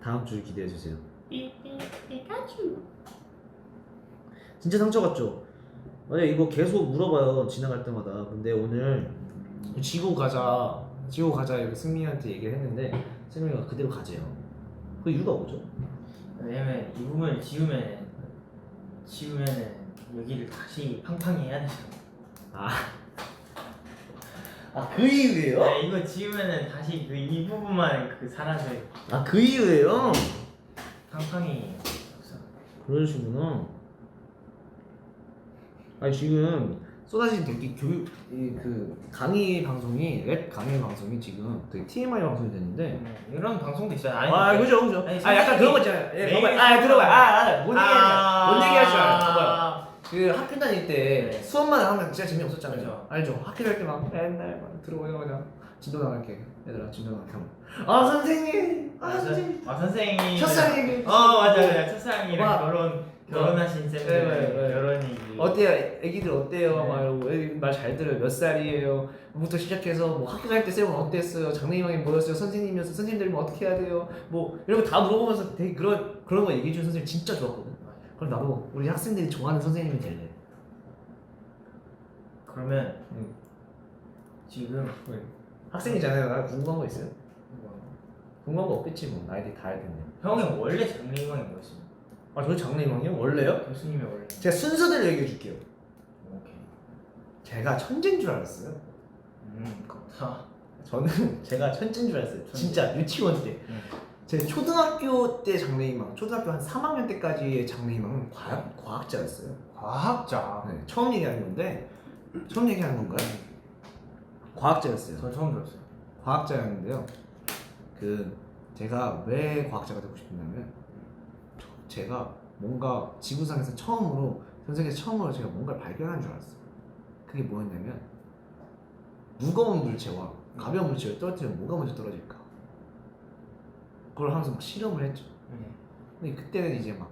다음 주에 기대해 주세요. 피카츄. 진짜 상처받죠? 아니 이거 계속 물어봐요 지나갈 때마다. 근데 오늘 지고 가자 이렇게 승민이한테 얘기를 했는데 승민이가 그대로 가재요. 그 이유가 뭐죠? 왜냐면 이 부분을 지우면은 여기를 다시 팡팡이 해야 되잖아. 그 이유예요? 네, 이거 지우면은 다시 그 이 부분만 그 사라져요. 그 이유예요? 팡팡이 없어. 그러시구나. 아니 지금 쏟아진 대기 교육 그 강의 방송이 랩 강의 방송이 지금 되게 TMI 방송이 됐는데. 이런 방송도 있어요. 그죠. 아니, 약간 그런 거 있잖아요. 매일 들어봐요. 뭔 얘기하지 말아요. 봐요. 아, 그 학교 다닐 때 네. 수업만 하면 진짜 재미없었잖아요. 그죠. 알죠? 학교 다닐 때 막 맨날 막 들어오요 그냥 진도 나갈게. 얘들아 진도 나갈게 하면 선생님 선생님 선생님이 첫사랑 얘기 맞아 첫사랑이랑 와. 결혼하신 쌤들 네. 결혼 얘기 어때요? 애기들 어때요? 네. 막 이러고 애기 말 잘 들어요. 몇 살이에요? 부터 시작해서 뭐 학교 다닐 때 쌤은 어땠어요? 장래희망이 뭐였어요? 선생님이었어요? 선생님들이면 어떻게 해야 돼요? 뭐 이런 거 다 물어보면서 되게 그런 거 얘기해 주는 선생님 진짜 좋았거든. 그럼 나도 우리 학생들이 좋아하는 선생님이 될래. 그러면 지금 학생이잖아요. 나 궁금한 거 있어요? 궁금한 거 없겠지 뭐. 나이들이 다 알 텐데. 형이 원래 장래희망이 뭐였어요? 저 장래희망이요? 원래요? 교수님이 원래 제가 순서대로 얘기해 줄게요. 오케이. 제가 천재인 줄 알았어요. 그렇다. 저는 제가 천재인 줄 알았어요. 진짜 유치원 때. 제 초등학교 때 장래희망, 초등학교 한 3학년 때까지의 장래희망은 과학자였어요. 과학자. 네, 처음 얘기하는 건데 처음 얘기하는 건가요? 과학자였어요. 저 처음 들었어요. 과학자였는데요. 제가 왜 과학자가 되고 싶었냐면 제가 뭔가 지구상에서 처음으로 전 세계에서 처음으로 제가 뭔가를 발견한 줄 알았어요. 그게 뭐였냐면 무거운 물체와 가벼운 물체를 떨어뜨리면 뭐가 먼저 떨어질까? 그걸 하면서 막 실험을 했죠. 근데 그때는 이제 막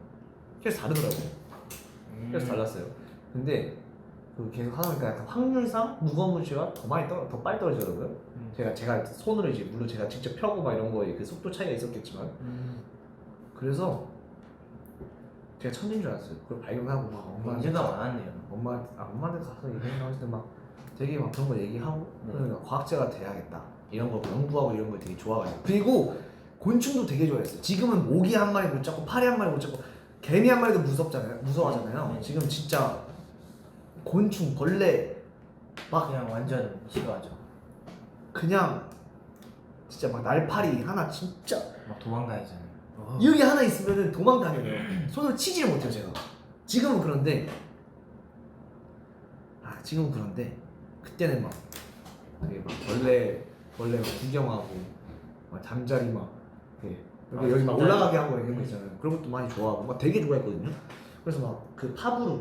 계속 다르더라고요. 계속 달랐어요. 근데 계속 하다 보니까 약간 확률상 무거운 물체가 더 빨리 떨어지더라고요. 제가 손으로 이제 물론 제가 직접 펴고 막 이런 거에 그 속도 차이가 있었겠지만 그래서 제가 천재인 줄 알았어요. 그걸 발견하고 막 문제가 많았네요. 엄마한테 가서 얘기했을 때 막 되게 막 그런 거 얘기하고 그러니까 과학자가 돼야겠다 이런 거 연구하고 이런 걸 되게 좋아가지고 그리고 곤충도 되게 좋아했어요. 지금은 모기 한 마리 못 잡고 파리 한 마리 못 잡고 개미 한 마리도 무서워하잖아요. 지금 진짜 곤충 벌레 막 그냥 완전 싫어하죠. 그냥 진짜 막 날파리 하나 진짜 막 도망다니잖아요. 여기 하나 있으면은 도망다녀요. 손으로 치지를 못해요 제가. 지금은 그런데 그때는 막 되게 막 벌레 막 구경하고 막 잠자리 막 여기 막 올라가게 하고 이런 거 있잖아요. 그런 것도 많이 좋아하고 막 되게 좋아했거든요. 그래서 막 그 파브루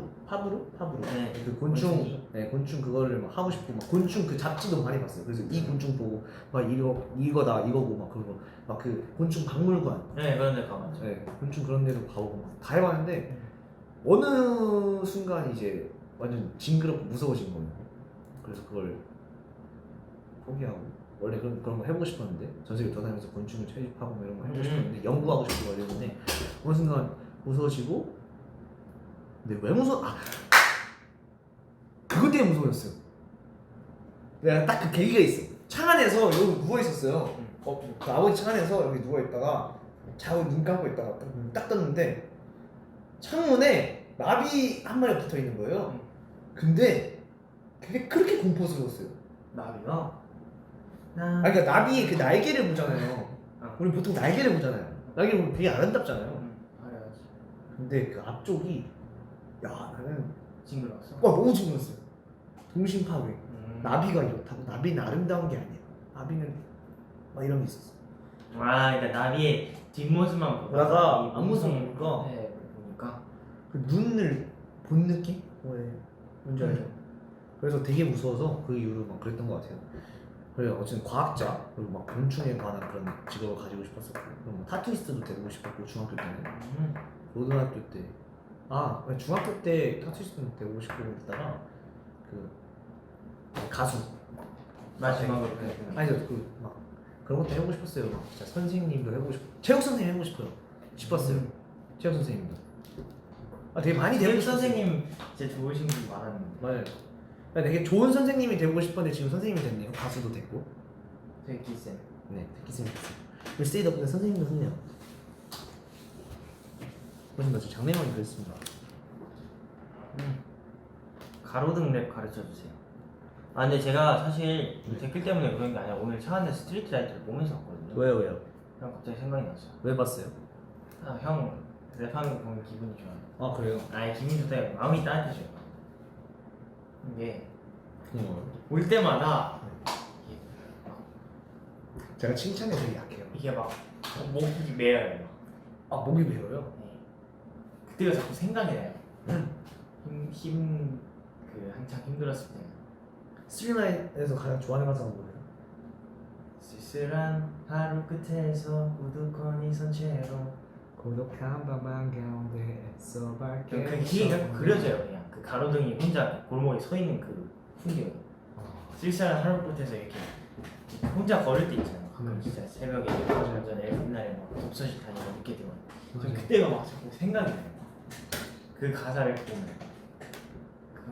네, 그 곤충 그거를 막 하고 싶고 막 곤충 그 잡지도 많이 봤어요. 그래서 이 곤충 보고 막 이거고 막 그거 막 그 곤충 박물관 그런 데 가봤죠. 곤충 그런 데도 가보고 막 다 해봤는데 어느 순간 이제 완전 징그럽고 무서워진 거예요. 그래서 그걸 포기하고 원래 그런 거 해보고 싶었는데 전 세계 돌아다니면서 곤충을 채집하고 뭐 이런 거 해보고 싶었는데 연구하고 싶고 이랬는데 어느 순간 무서워지고 근데 왜 그것 때문에 무서워졌어요. 내가 딱 그 계기가 있어. 창 안에서 여기 누워 있었어요. 그 아버지 창 안에서 여기 누워 있다가 자고 눈 감고 있다가 딱 떴는데 창문에 나비 한 마리가 붙어 있는 거예요. 근데 그게 그렇게 공포스러웠어요. 나비가? 그러니까 나비 그 날개를 보잖아요. 우리 보통 날개를 보잖아요. 날개 보면 되게 아름답잖아요. 근데 그 앞쪽이 나는 징그러웠어. 너무 징그러웠어요. 동심 파괴. 나비가 이렇다고? 나비는 아름다운 게 아니야. 나비는 막 이런 게 있었어. 그러니까 나비의 뒷모습만 보다가 앞모습을 보니까 보니까 그 눈을 본 느낌? 뭔지 알죠? 그래서 되게 무서워서 그 이후로 막 그랬던 것 같아요. 그래요. 어쨌든 과학자 그리고 막 곤충에 관한 그런 직업을 가지고 싶었었고 그리고 뭐 타투이스트도 되고 싶었고 중학교 때는 고등학교 때 중학교 때 타투이스트도 되고 싶고 있다가 그 가수 마지막으로 아니죠 그막 그런 것도 해보고 싶었어요. 막 진짜 선생님도 해보고 싶고 체육 선생님 해보고 싶었어요. 체육 선생님도 되게 많이 되고 교육 싶었어요. 선생님 진짜 좋으신 분 많았는데 맞아요. 되게 좋은 선생님이 되고 싶었는데 지금 선생님이 됐네요. 가수도 됐고. 되게 기쌤 네, 기쌤이 됐어요. 글쎄 덕분에 선생님도 했네요. 그래서 저 장래만이 그랬습니다. 가로등 랩 가르쳐주세요. 아 근데 제가 사실 댓글 때문에 그런 게 아니라 오늘 차 안에 스트리트 라이트를 보면서 왔거든요. 왜요? 형 갑자기 생각이 났어요. 왜 봤어요? 형 랩하는 거 보면 기분이 좋아요. 아 그래요? 아니 기분이 좋다고 마음이 따뜻해져요. 이게 어. 올 때마다 제가 칭찬에 되게 약해요. 이게 막 목이 메어요. 목이 메어요? 네. 그때가 자꾸 생각이 나요. 그 한창 힘들었을 때 스릴라인에서 가장 좋아하는 가사가 뭐예요? 쓸쓸한 하루 끝에서 우두커니 선 채로 고독한 밤 한가운데에서 밝게 그 기계가 그려져요. 그냥 그 가로등이 혼자 골목에 서 있는 그 풍경. 쓸쓸한 하루 끝에서 이렇게 혼자 걸을 때 있잖아요. 진짜 새벽에 일어나기 전에 옛날에 막 독서실 다니고 늦게 되면 전 그때가 막 자꾸 생각이 나요. 그 가사를 보면 그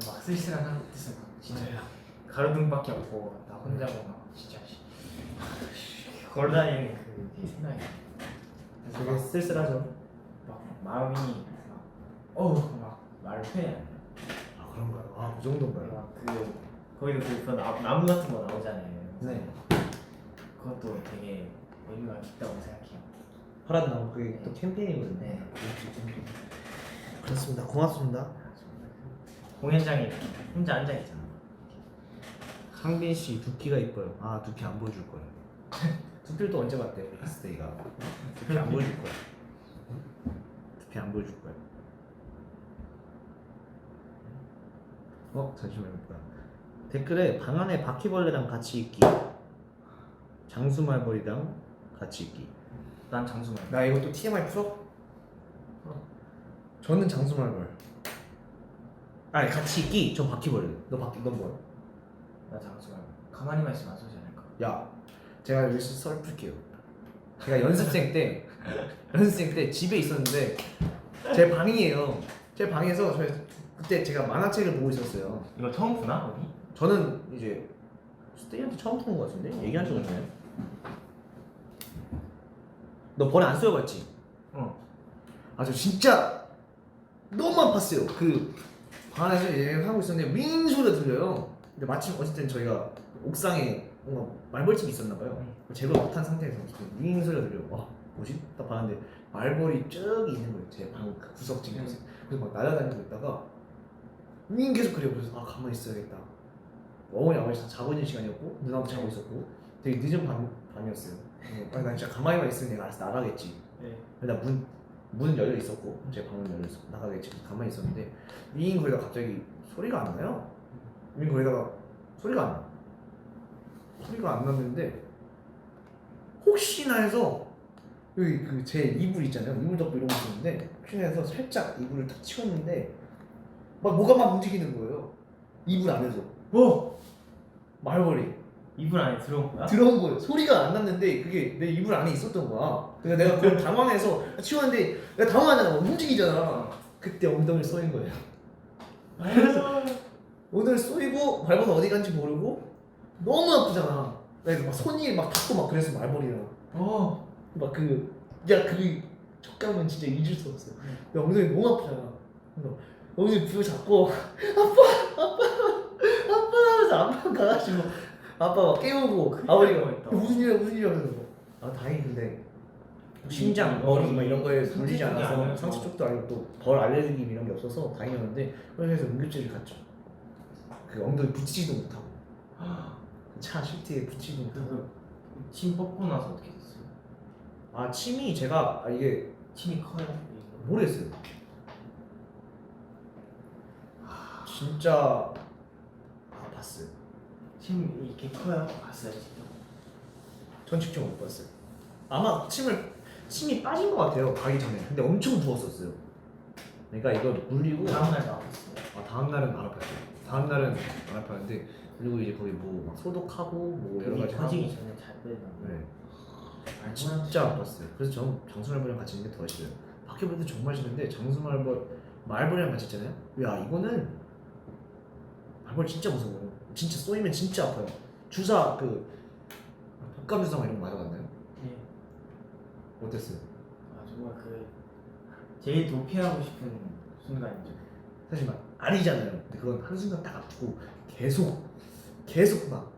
막 쓸쓸한 하루 끝에서 막 진짜 가로등밖에 없고 나 혼자고 막 진짜 걸어다니는 그 생각이 나요. 그래서 되게 막 쓸쓸하죠. 막 마음이 막 말을 표현이 안 돼요. 그런가요? 그 정도인가요? 막 거기도 그 나무 같은 거 나오잖아요. 네. 그것도 되게 의미가 깊다고 생각해요. 파란 나무 그게 또 캠페인이거든요. 네. 그렇습니다. 고맙습니다. 공연장에 이렇게 혼자 앉아 있잖아. 상빈 씨 두피가 이뻐요. 두피 안 보여줄 거예요. 두피를 또 언제 봤대요? 스테이가 두피 안 보여줄 거예요. 두피 안 보여줄 거예요. 잠시만요. 댓글에 방 안에 바퀴벌레랑 같이 있기, 장수말벌이랑 같이 있기. 난 장수말. 나 이거 또 TMI 풀어? 저는 장수말벌. 같이 있기. 저 바퀴벌레. 너 뭐야? 나 장수말. 가만히만 있으면 안 쏘지 않을까? 야, 제가 여기서 썰 풀게요. 제가 연습생 때 집에 있었는데 제 방이에요. 제 방에서 그때 제가 만화책을 보고 있었어요. 이거 처음 보나 우리? 저는 이제 스테이한테 처음 푸는 것 같은데 얘기한 적 없나요? 너 벌에 안 쏘여봤지? 응. 저 진짜 너무 아팠어요. 그 방 안에서 하고 있었는데 윙 소리가 들려요. 근데 마침 어쨌든 저희가 옥상에 뭔가 말벌집이 있었나봐요. 제거 못한 상태에서 윙 소리가 들려. 뭐지? 딱 봤는데 말벌이 쭉 있는 거예요. 제 방 구석진 곳에. 그래서 막 날아다니고 있다가 윙 계속 그래요. 그래서 가만히 있어야겠다. 어머니 아버지 다 자고 있는 시간이었고 누나도 자고 있었고 되게 늦은 밤이었어요. 난 진짜 가만히만 있으면 내가 알아서 나가겠지. 네. 문 열려 있었고 제 방문 열려 있었고 나가겠지. 가만히 있었는데 윙 거리다가 갑자기 소리가 안 나요. 윙 거리다가 소리가 안 나. 소리가 안 났는데 혹시나 해서 여기 그 제 이불 있잖아요. 이불 덮고 이러고 있었는데 혹시나 해서 살짝 이불을 탁 치웠는데 뭐가 막 움직이는 거예요. 이불 안에서. 말벌이 이불 안에 들어온 거야? 들어온 거예요. 소리가 안 났는데 그게 내 이불 안에 있었던 거야. 그래서 내가 그걸 당황해서 치웠는데 내가 당황하잖아. 막 움직이잖아. 그때 엉덩이를 쏘인 거예요. 그래서 오늘 쏘이고 말벌은 어디 간지 모르고 너무 아프잖아. 내가 막 손이 막 닿고 막 그래서 말벌이랑 그 촉감은 진짜 잊을 수 없어요. 야, 엉덩이 너무 아프잖아. 그래서 엉덩이 부여 잡고 아빠 하면서 아빠 가가지고 아빠 막 깨우고 아버지가 무슨 일이야 그래서 다행히 근데 심장, 머리 막 이런 거에 물리지 않아서 상처 쪽도 아니고 또 벌 알레르기 이런 게 없어서 다행이었는데 그래서 응급실을 갔죠. 그 엉덩이 붙이지도 못하고 차 시트에 붙이지도 못하고. 침 뽑고 나서 어떻게 됐어요? 침이 제가 이게 침이 커요? 모르겠어요. 진짜 아팠어요. 침 이렇게 커요? 봤어요 직접? 전 직접 못 봤어요. 아마 침이 빠진 것 같아요. 가기 전에. 근데 엄청 부었었어요. 그러니까 이거 물리고 다음날 나왔어요. 다음 날은 안 아팠죠. 다음 날은 안 아팠는데 그리고 이제 거기 뭐 막 소독하고 뭐 여러 여기 가지 터지기 하고. 전에 잘 빼는 네. 진짜 아팠어요. 그래서 저는 장수말벌이랑 같이 있는 게 더 싫어요. 바퀴벌레도 정말 싫은데 말벌이랑 같이 있잖아요. 야 이거는 말벌 진짜 무서워요. 진짜 쏘이면 진짜 아파요. 주사 독감 주사 이런 거 맞아봤나요? 네. 어땠어요? 아 정말 제일 도피하고 싶은 순간이죠. 사실 막 아니잖아요. 근데 그건 한순간 딱 아프고 계속 막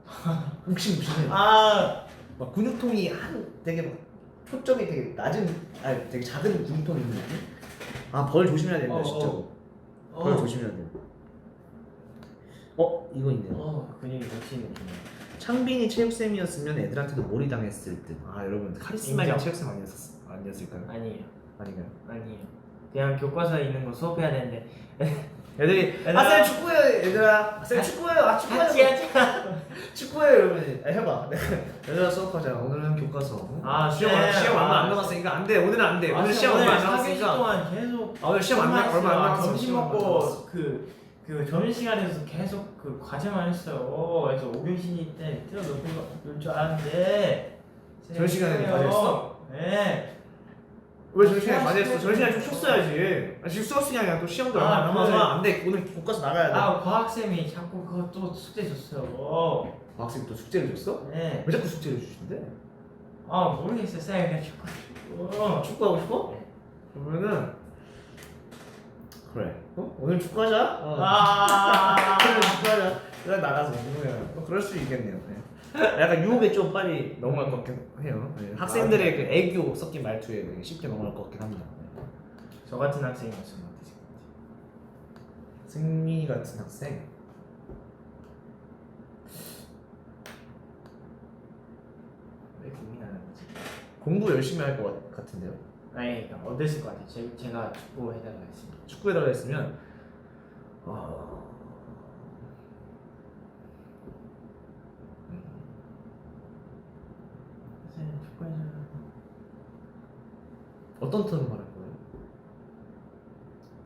욱신욱신해요. 막 근육통이 되게 막 초점이 되게 낮은 되게 작은 근육통이 있는 느낌? 벌 조심해야 됩니다 진짜로. 벌 조심해야 돼요. 이거 있네요. 근육이 놓치는 느낌이에요. 창빈이 체육쌤이었으면 애들한테도 몰이 당했을 듯. 여러분 카리스마적인 인정. 체육쌤 아니었을까요? 아니에요. 아닌가요? 아니에요. 그냥 교과서에 있는 거 수업해야 되는데 애들이 얘들아. 쌤 축구해요 얘들아. 쌤 축구해요. 축구해요. 같이 하자. 축구해요 이러면 해봐. 얘들아 수업하자. 오늘은 교과서. 시험 쌤. 얼마 안 남았으니까 안 돼. 오늘은 안 돼. 오늘 시험 얼마 안 4교시 남았으니까. 동안 계속 오늘 시험 얼마 안 남았어. 점심 시험 얼마 안 먹고 남았어. 그 점심시간에서 계속 과제만 했어요. 그래서 5교시 때 뛰어놀 줄 알았는데 점심시간에 과제했어? 네. 왜 점심시간에 과제했어? 점심시간에 좀 쉬었어야지. 지금 수업 시간이야. 또 시험도 얼마 안 남아서 안 돼. 오늘 교과서 나가야 돼. 과학쌤이 자꾸 그거 또 숙제 줬어요. 학생이 또 숙제를 줬어? 네. 왜 자꾸 숙제를 주신대? 모르겠어요. 쌤 그냥 축구하고 싶어? 네. 그러면은 그래. 오늘 축구하자. 오늘 축구하자. 그래 나가서 그러면 그럴 수 있겠네요. 네. 약간 유혹에 좀 빨리 넘어갈 것 같긴 해요. 네. 학생들의 그 애교 섞인 말투에 되게 쉽게 넘어갈 것 같긴 합니다. 네. 저 같은 학생이었으면 어땠을 것 승민이 같은 학생. 왜 고민하는 거지? 공부 열심히 할 것 같은데요. 아니 그러니까 어땠을 것 같아요? 제가 축구 해달라 했습니다. 축구에다가 했으면 쌤 축구 해줘요. 어떤 톤으로 말할 거예요?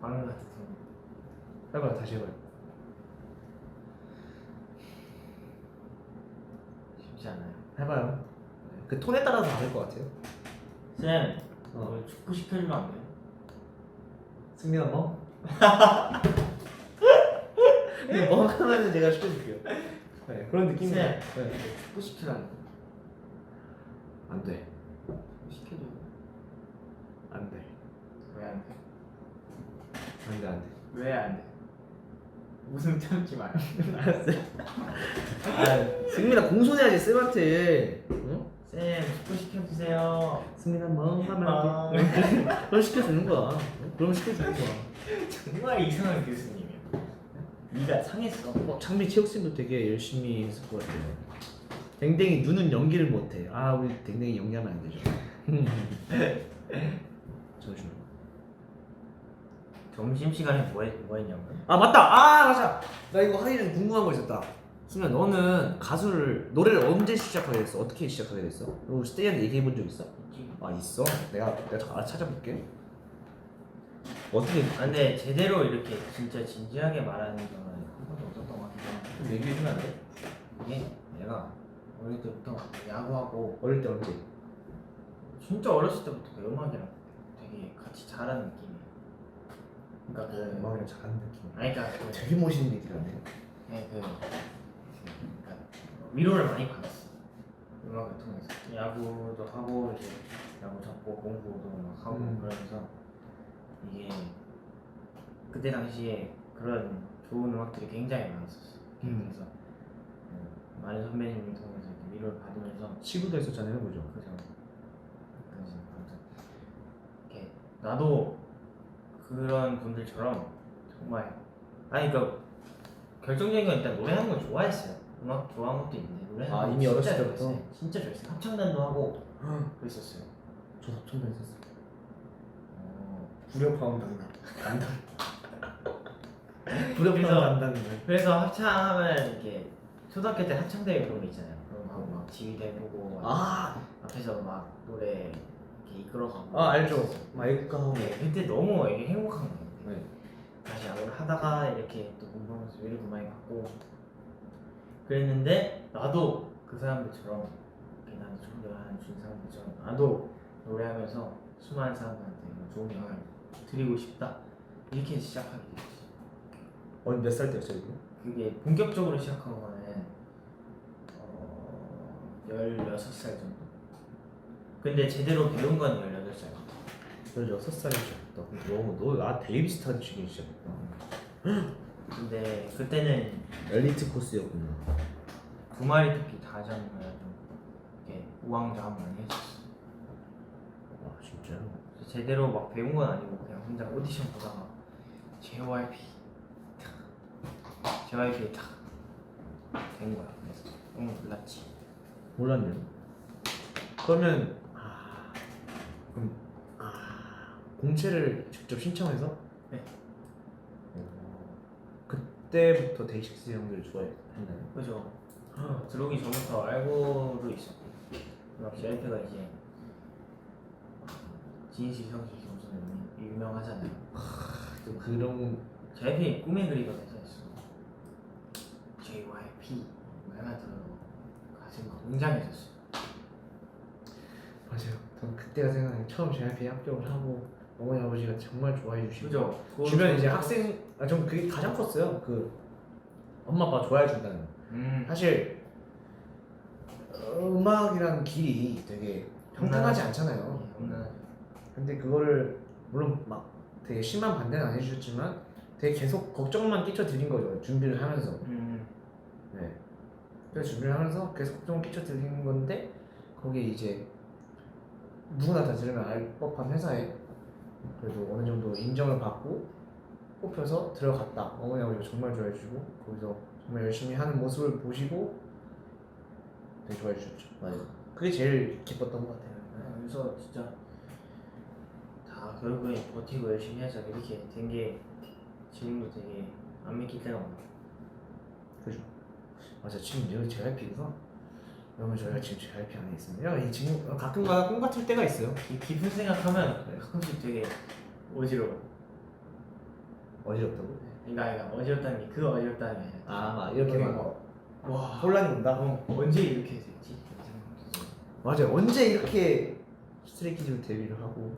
방금 같은 팀. 해봐요. 다시 해봐요. 쉽지 않아요. 해봐요. 그 톤에 따라서 다를 것 같아요. 쌤, 축구 시켜주면 안 돼요? 승민아 뭐? 뭐 하면은 제가 시켜줄게요. 네, 그런 느낌이에요. 쌤. 네. 축구 시키라는 거. 안 돼. 시켜줘요. 안 돼. 왜 안 돼? 안 돼. 안 돼. 왜 안 돼? 웃음 참지 마요. 알았어요. 승민아 공손해야지 쌤한테. 응? 쌤, 축구 시켜주세요. 승민아 뭐 하면 안 돼. 그럼 시켜주는 거야. 그럼 시켜주는 거야. 정말 이상한 교수님이에요. 네가 상했어. 창민 체육쌤도 되게 열심히 했을 것 같아요. 댕댕이 눈은 연기를 못해. 우리 댕댕이 연기하면 안 되죠. 잠시만. 점심시간에 뭐 했냐고요? 맞다. 맞아. 나 이거 하기 전에 궁금한 거 있었다. 승민아 너는 노래를 언제 시작하게 됐어? 어떻게 시작하게 됐어? 너 스테이한테 얘기해 본 적 있어? 있어? 내가 찾아볼게. 어떻게? 근데 제대로 이렇게 진짜 진지하게 말하는 건 한 번도 없었던 것 같기도 하고. 좀 얘기해 주면 안 돼? 이게 내가 어릴 때부터 야구하고 어릴 때 언제? 진짜 어렸을 때부터 그 음악이랑 되게 같이 자라는 느낌이에요. 그러니까 음악이랑 잘하는 느낌. 그러니까 되게 멋있는 얘기라네. 그러니까 위로를 많이 받았어. 음악을 통해서 야구도 하고 이제 야구 잡고 공부도 막 하고 그러면서 이게 그때 당시에 그런 좋은 음악들이 굉장히 많았었어. 그래서 많은 선배님을 통해서 이렇게 위로를 받으면서 시구도 했었잖아요, 그죠? 그죠. 그래서 아무튼 이렇게 나도 그런 분들처럼 정말 그러니까 결정적인 건 일단 노래하는 걸 좋아했어요. 음악 좋아하는 것도 있는데 노래하는 걸 이미 진짜 어렸을 때부터? 좋아했어요. 진짜 좋아했어요. 합창단도 하고 그랬었어요. 저도 합창단 했었어요. 불협화음 담당. 그래서- 담당. 그래서 합창하면 이렇게 초등학교 때 합창대회 그런 거 있잖아요. 그럼 하고 막 지휘대 보고 앞에서 막 노래 이렇게 이끌어가고. 알죠. 막 애국가하고. 네, 그때 너무 이게 행복한 거예요. 네. 다시 아무리 하다가 이렇게 또 공부하면서 위로도 많이 받고 그랬는데 나도 그 사람들처럼 이렇게 나도 존경하는 준 사람들처럼 나도 노래하면서 수많은 사람들한테 좋은 영향을 드리고 싶다 이렇게 시작하게 됐어요. 몇 살 때였어요 이거? 그게 본격적으로 시작한 거는 16살 정도. 근데 제대로 배운 건 18살. 16살에 시작했다. 너 데이비스탄 치기 시작했다. 근데 그때는 엘리트 코스였구나. 두 마리 토끼 다 잡는 거야. 좀 이렇게 우왕좌왕 많이 했었어. 와 진짜요? 제대로 막 배운 건 아니고 그냥 혼자 오디션 보다가 JYP에 딱된 거야. 그래서 너무 놀랐지. 몰랐네요. 그러면 공채를 직접 신청해서? 네. 그때부터 데이식스 형들 좋아했나요? 그죠. 들어오기 전부터 알고도 있었고 막 JYP가 이제 진실 형식 겸손이 유명하잖아요. 또 그런 JYP 꿈의 그리가 됐었어. JYP 말만 들어도 가슴이 막 웅장해졌어. 맞아요. 전 그때가 생각나요. 처음 JYP에 합격을 하고 어머니 아버지가 정말 좋아해 주시고 그죠. 주변 이제 학생 전 그게 가장 컸어요. 그 엄마 아빠 좋아해 준다는 거. 사실 음악이라는 길이 되게 평탄하지 않잖아요. 근데 그거를 물론 막 되게 심한 반대는 안 해주셨지만 되게 계속 걱정만 끼쳐 드린 거죠. 준비를 하면서. 네. 그래서 준비를 하면서 계속 걱정을 끼쳐 드린 건데 거기에 이제 누구나 다 들으면 알 법한 회사에 그래도 어느 정도 인정을 받고 뽑혀서 들어갔다. 어머니 아버지가 정말 좋아해 주시고 거기서 정말 열심히 하는 모습을 보시고 되게 좋아해 주셨죠. 맞아요. 그게 제일 기뻤던 것 같아요. 그래서 진짜 다 결국에 버티고 열심히 해서 이렇게 된 게 지금도 되게 안 믿길 때가 많아요. 그죠? 맞아. 지금 여기 JYP가 그러면 저희가 지금 JYP 안에 있습니다. 이 지금 가끔가다 꿈 같을 때가 있어요. 이 깊은 생각하면 가끔씩 되게 어지러워. 어지럽다고? 그러니까 어지럽다는 게 그 어지럽다는 게 아니라 막 이렇게 와 혼란이 온다. 언제 이렇게 됐지? 맞아요. 언제 이렇게 스트레이키즈로 데뷔를 하고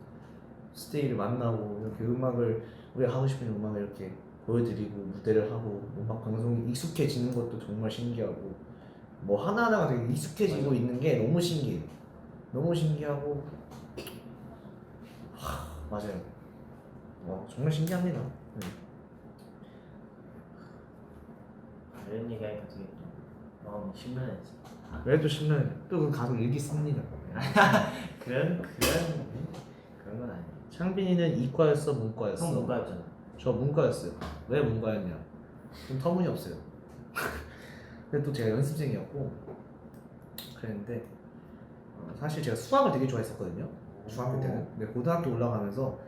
스테이를 만나고 이렇게 음악을 우리가 하고 싶은 음악을 이렇게 보여드리고 무대를 하고 음악 방송이 익숙해지는 것도 정말 신기하고 뭐 하나하나가 되게 익숙해지고 있는 게 너무 신기해요. 너무 신기하고 맞아요. 정말 신기합니다. 이런 얘기하니까 되게 또 마음이 심란해지. 그래도 10년 또그 가서 일기 씁니다. 그런 건 아니에요. 창빈이는 이과였어, 문과였어? 형 문과였잖아. 저 문과였어요. 왜 문과였냐? 좀 터무니없어요. 근데 또 제가 연습생이었고 그랬는데 사실 제가 수학을 되게 좋아했었거든요. 중학교 때는. 근데 고등학교 올라가면서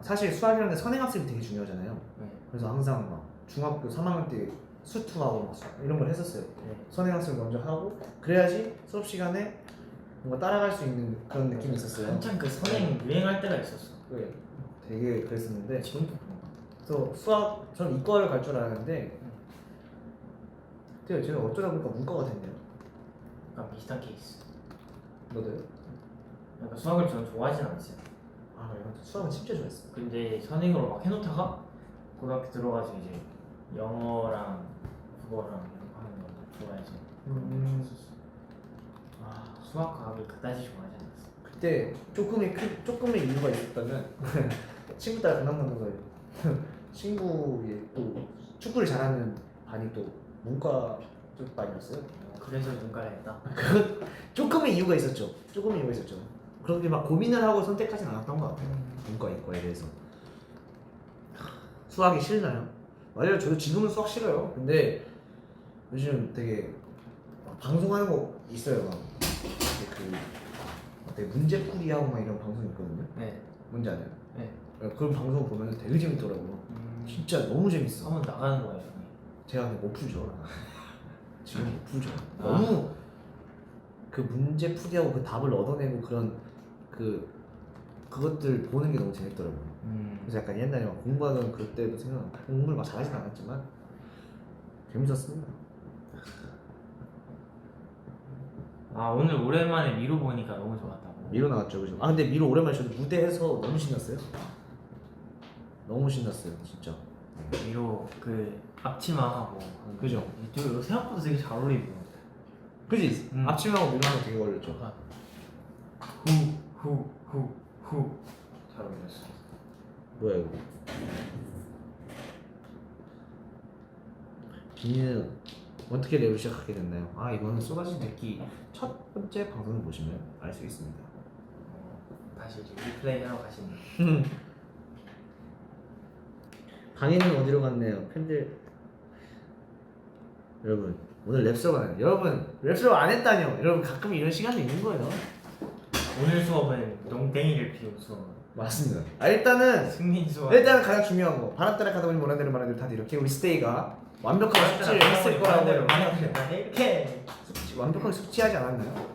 사실 수학이라는 게 선행학습이 되게 중요하잖아요. 네. 그래서 항상 막 중학교 3학년 때 수투하고 막 이런 걸 했었어요. 네. 선행학습을 먼저 하고 그래야지 수업 시간에 뭔가 따라갈 수 있는 그런 느낌이 있었어요. 한참 그 선행 유행할 때가 있었어. 네. 되게 그랬었는데 지금도 그런 거. 그래서 수학 저는 이과를 갈 줄 알았는데 제가 어쩌다 보니까 문과가 됐네요. 약간 비슷한 케이스. 너도요? 그러니까 수학을 저는 좋아하진 않았어요. 그래요? 수학은 진짜 좋아했어요. 근데 선행으로 막 해놓다가 고등학교 들어가서 이제 영어랑 국어랑 이런 거 하는 거 좋아해서 수학 과학을 그다지 좋아하지 않았어. 그때 조금의 이유가 있었다면 친구 따라 강남 가는 거예요. 친구의 또 축구를 잘하는 반이 또 문과 쪽 반이었어요. 그래서 문과를 했다. 조금의 이유가 있었죠. 그렇게 막 고민을 하고 선택하진 않았던 것 같아요. 문과 이과에 대해서. 수학이 싫나요? 맞아요. 저도 지금은 수학 싫어요. 근데 요즘 되게 방송하는 거 있어요. 막 되게 문제풀이하고 막 이런 방송 있거든요. 네. 뭔지 알아요? 네. 그런 방송 보면 되게 재밌더라고요. 진짜 너무 재밌어. 한번 나가는 거예요. 제가 근데 못 풀죠. 지금 못 풀죠. 너무 그 문제 풀이하고 그 답을 얻어내고 그런 그것들 보는 게 너무 재밌더라고요. 그래서 약간 옛날에 막 공부하던 그때도 생각 공부를 막 잘하진 않았지만 재밌었습니다. 아 오늘 오랜만에 미로 보니까 너무 좋았다고. 미로 나왔죠, 그죠? 아 근데 미로 오랜만에 저도 무대에서 너무 신났어요. 너무 신났어요, 진짜. 미로 그 앞치마하고 그죠? 이거 생각보다 되게 잘 어울리고. 그지? 앞치마하고 미로 하면 되게 어울렸죠. 후 잘 어울렸어. 뭐야 이거? 비니는 어떻게 랩을 시작하게 됐나요? 아 이거는 쏟아진 데끼 첫 번째 방송을 보시면 알 수 있습니다. 다시 이제 리플레이 하러 가시면. 방해는 어디로 갔네요? 팬들 여러분 오늘 랩수업 안 해요. 여러분 랩수업 안 했다뇨. 여러분 가끔 이런 시간도 있는 거예요. 오늘 수업은 농땡이를 피운 수업. 맞습니다. 아 일단은 승민 수업. 가장 중요한 거 바람따라 가다 보니 원하는 대로 말하는 대로 다들 이렇게 우리 스테이가 완벽하게 숙지를 했을 거라고 이렇게. 완벽하게 숙지하지 않았나요?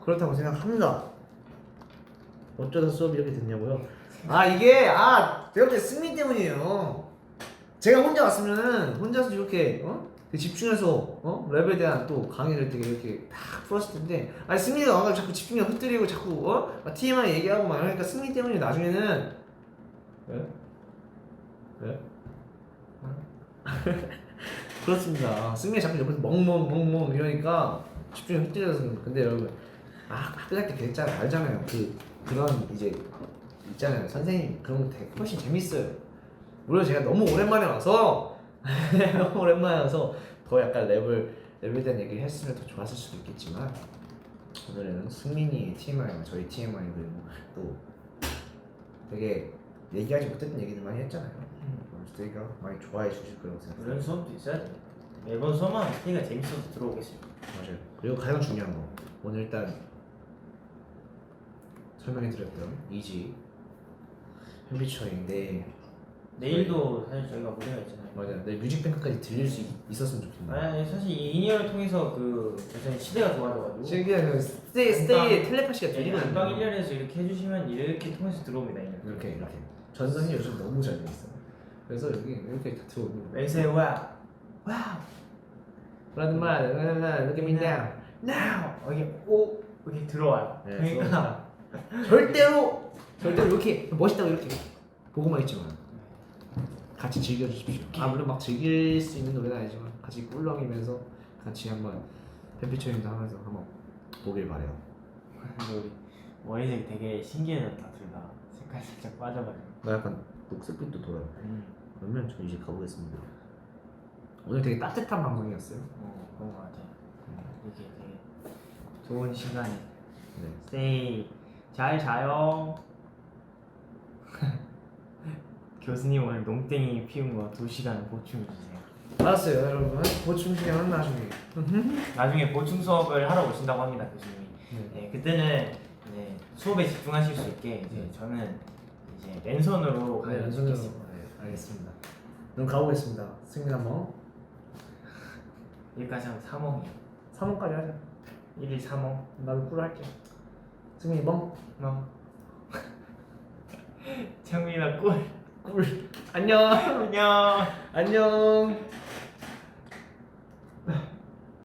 그렇다고 생각합니다. 어쩌다 수업이 이렇게 됐냐고요? 아 이게 내가 볼 때 승민 때문이에요. 제가 혼자 왔으면은 혼자서 이렇게 되게 집중해서 랩에 대한 또 강의를 되게 이렇게 딱 풀었을 텐데 아니 승민이가 와가지고 자꾸 집중력 흐트리고 자꾸 막 TMI 얘기하고 막 이러니까 승민 때문에 나중에는 왜? 그렇습니다. 승민이 자꾸 옆에서 멍멍 이러니까 집중이 흐트려서 그런 거예요. 근데 여러분 학교 다닐 때 그랬잖아요. 알잖아요. 그런 이제 있잖아요. 선생님 그런 거 되게 훨씬 재밌어요. 물론 제가 너무 오랜만에 와서 너무 오랜만에 와서 더 약간 랩에 대한 얘기를 했으면 더 좋았을 수도 있겠지만 오늘은 승민이 TMI와 저희 TMI 그리고 또 되게 얘기하지 못했던 얘기들 많이 했잖아요. 스테이가 많이 좋아해 주실 거라고 생각해요. 이런 수업도 있어야 돼. 매번 수업만 스테이가 재밌어서 들어오겠어요. 맞아요. 그리고 가장 중요한 거 오늘 일단 설명해드렸던 이지 햄비처인데 내일도 사실 저희가 무대가 있잖아요. 맞아요. 내 뮤직뱅크까지 들릴 수 있었으면 좋겠네요. 아니 사실 이 인이어를 통해서 요새 시대가 좋아져가지고 실기는 스테이의 텔레파시가 들리거든요. 안방 1년에서 이렇게 해주시면 이렇게 통해서 들어옵니다. 이렇게 전선이 요즘 너무 잘 돼 있어요. 그래서 여기 이렇게 다 들어오는 거예요. 왼세 와우 그러는 말 이렇게 민다. now 이게 오 이렇게 들어와요. 네, 그러니까 절대로 이렇게 멋있다고 이렇게 보고만 있지만 같이 즐겨주십시오. 물론 막 즐길 수 있는 노래는 아니지만 같이 꿀렁이면서 같이 한번 팬피처링도 하면서 한번 보길 바래요. 근데 우리 머리색이 되게 신기해졌다 둘 다. 색깔 살짝 빠져가지고. 나 약간 녹색빛도 돌아요. 그러면 저 이제 가보겠습니다. 오늘 되게 따뜻한 방송이었어요. 그런 거 같아요. 이게 되게 좋은 시간에 네. 스테이 잘 자요. 교수님 오늘 농땡이 피운 거 2시간 보충해 주세요. 알았어요, 여러분. 보충 시간은 나중에. 나중에 보충 수업을 하러 오신다고 합니다, 교수님이. 네. 네, 그때는 이제 수업에 집중하실 수 있게 이제 저는 이제 랜선으로 네, 연습으로. 네, 알겠습니다. 그럼 가보겠습니다. 승민 한번. 여기까지 하면 3원이요. 3원까지 하자. 1일 3원. 나도 꿀 할게. 승민이 멍. 창민아 꿀. 꿀. 안녕. 안녕. 안녕.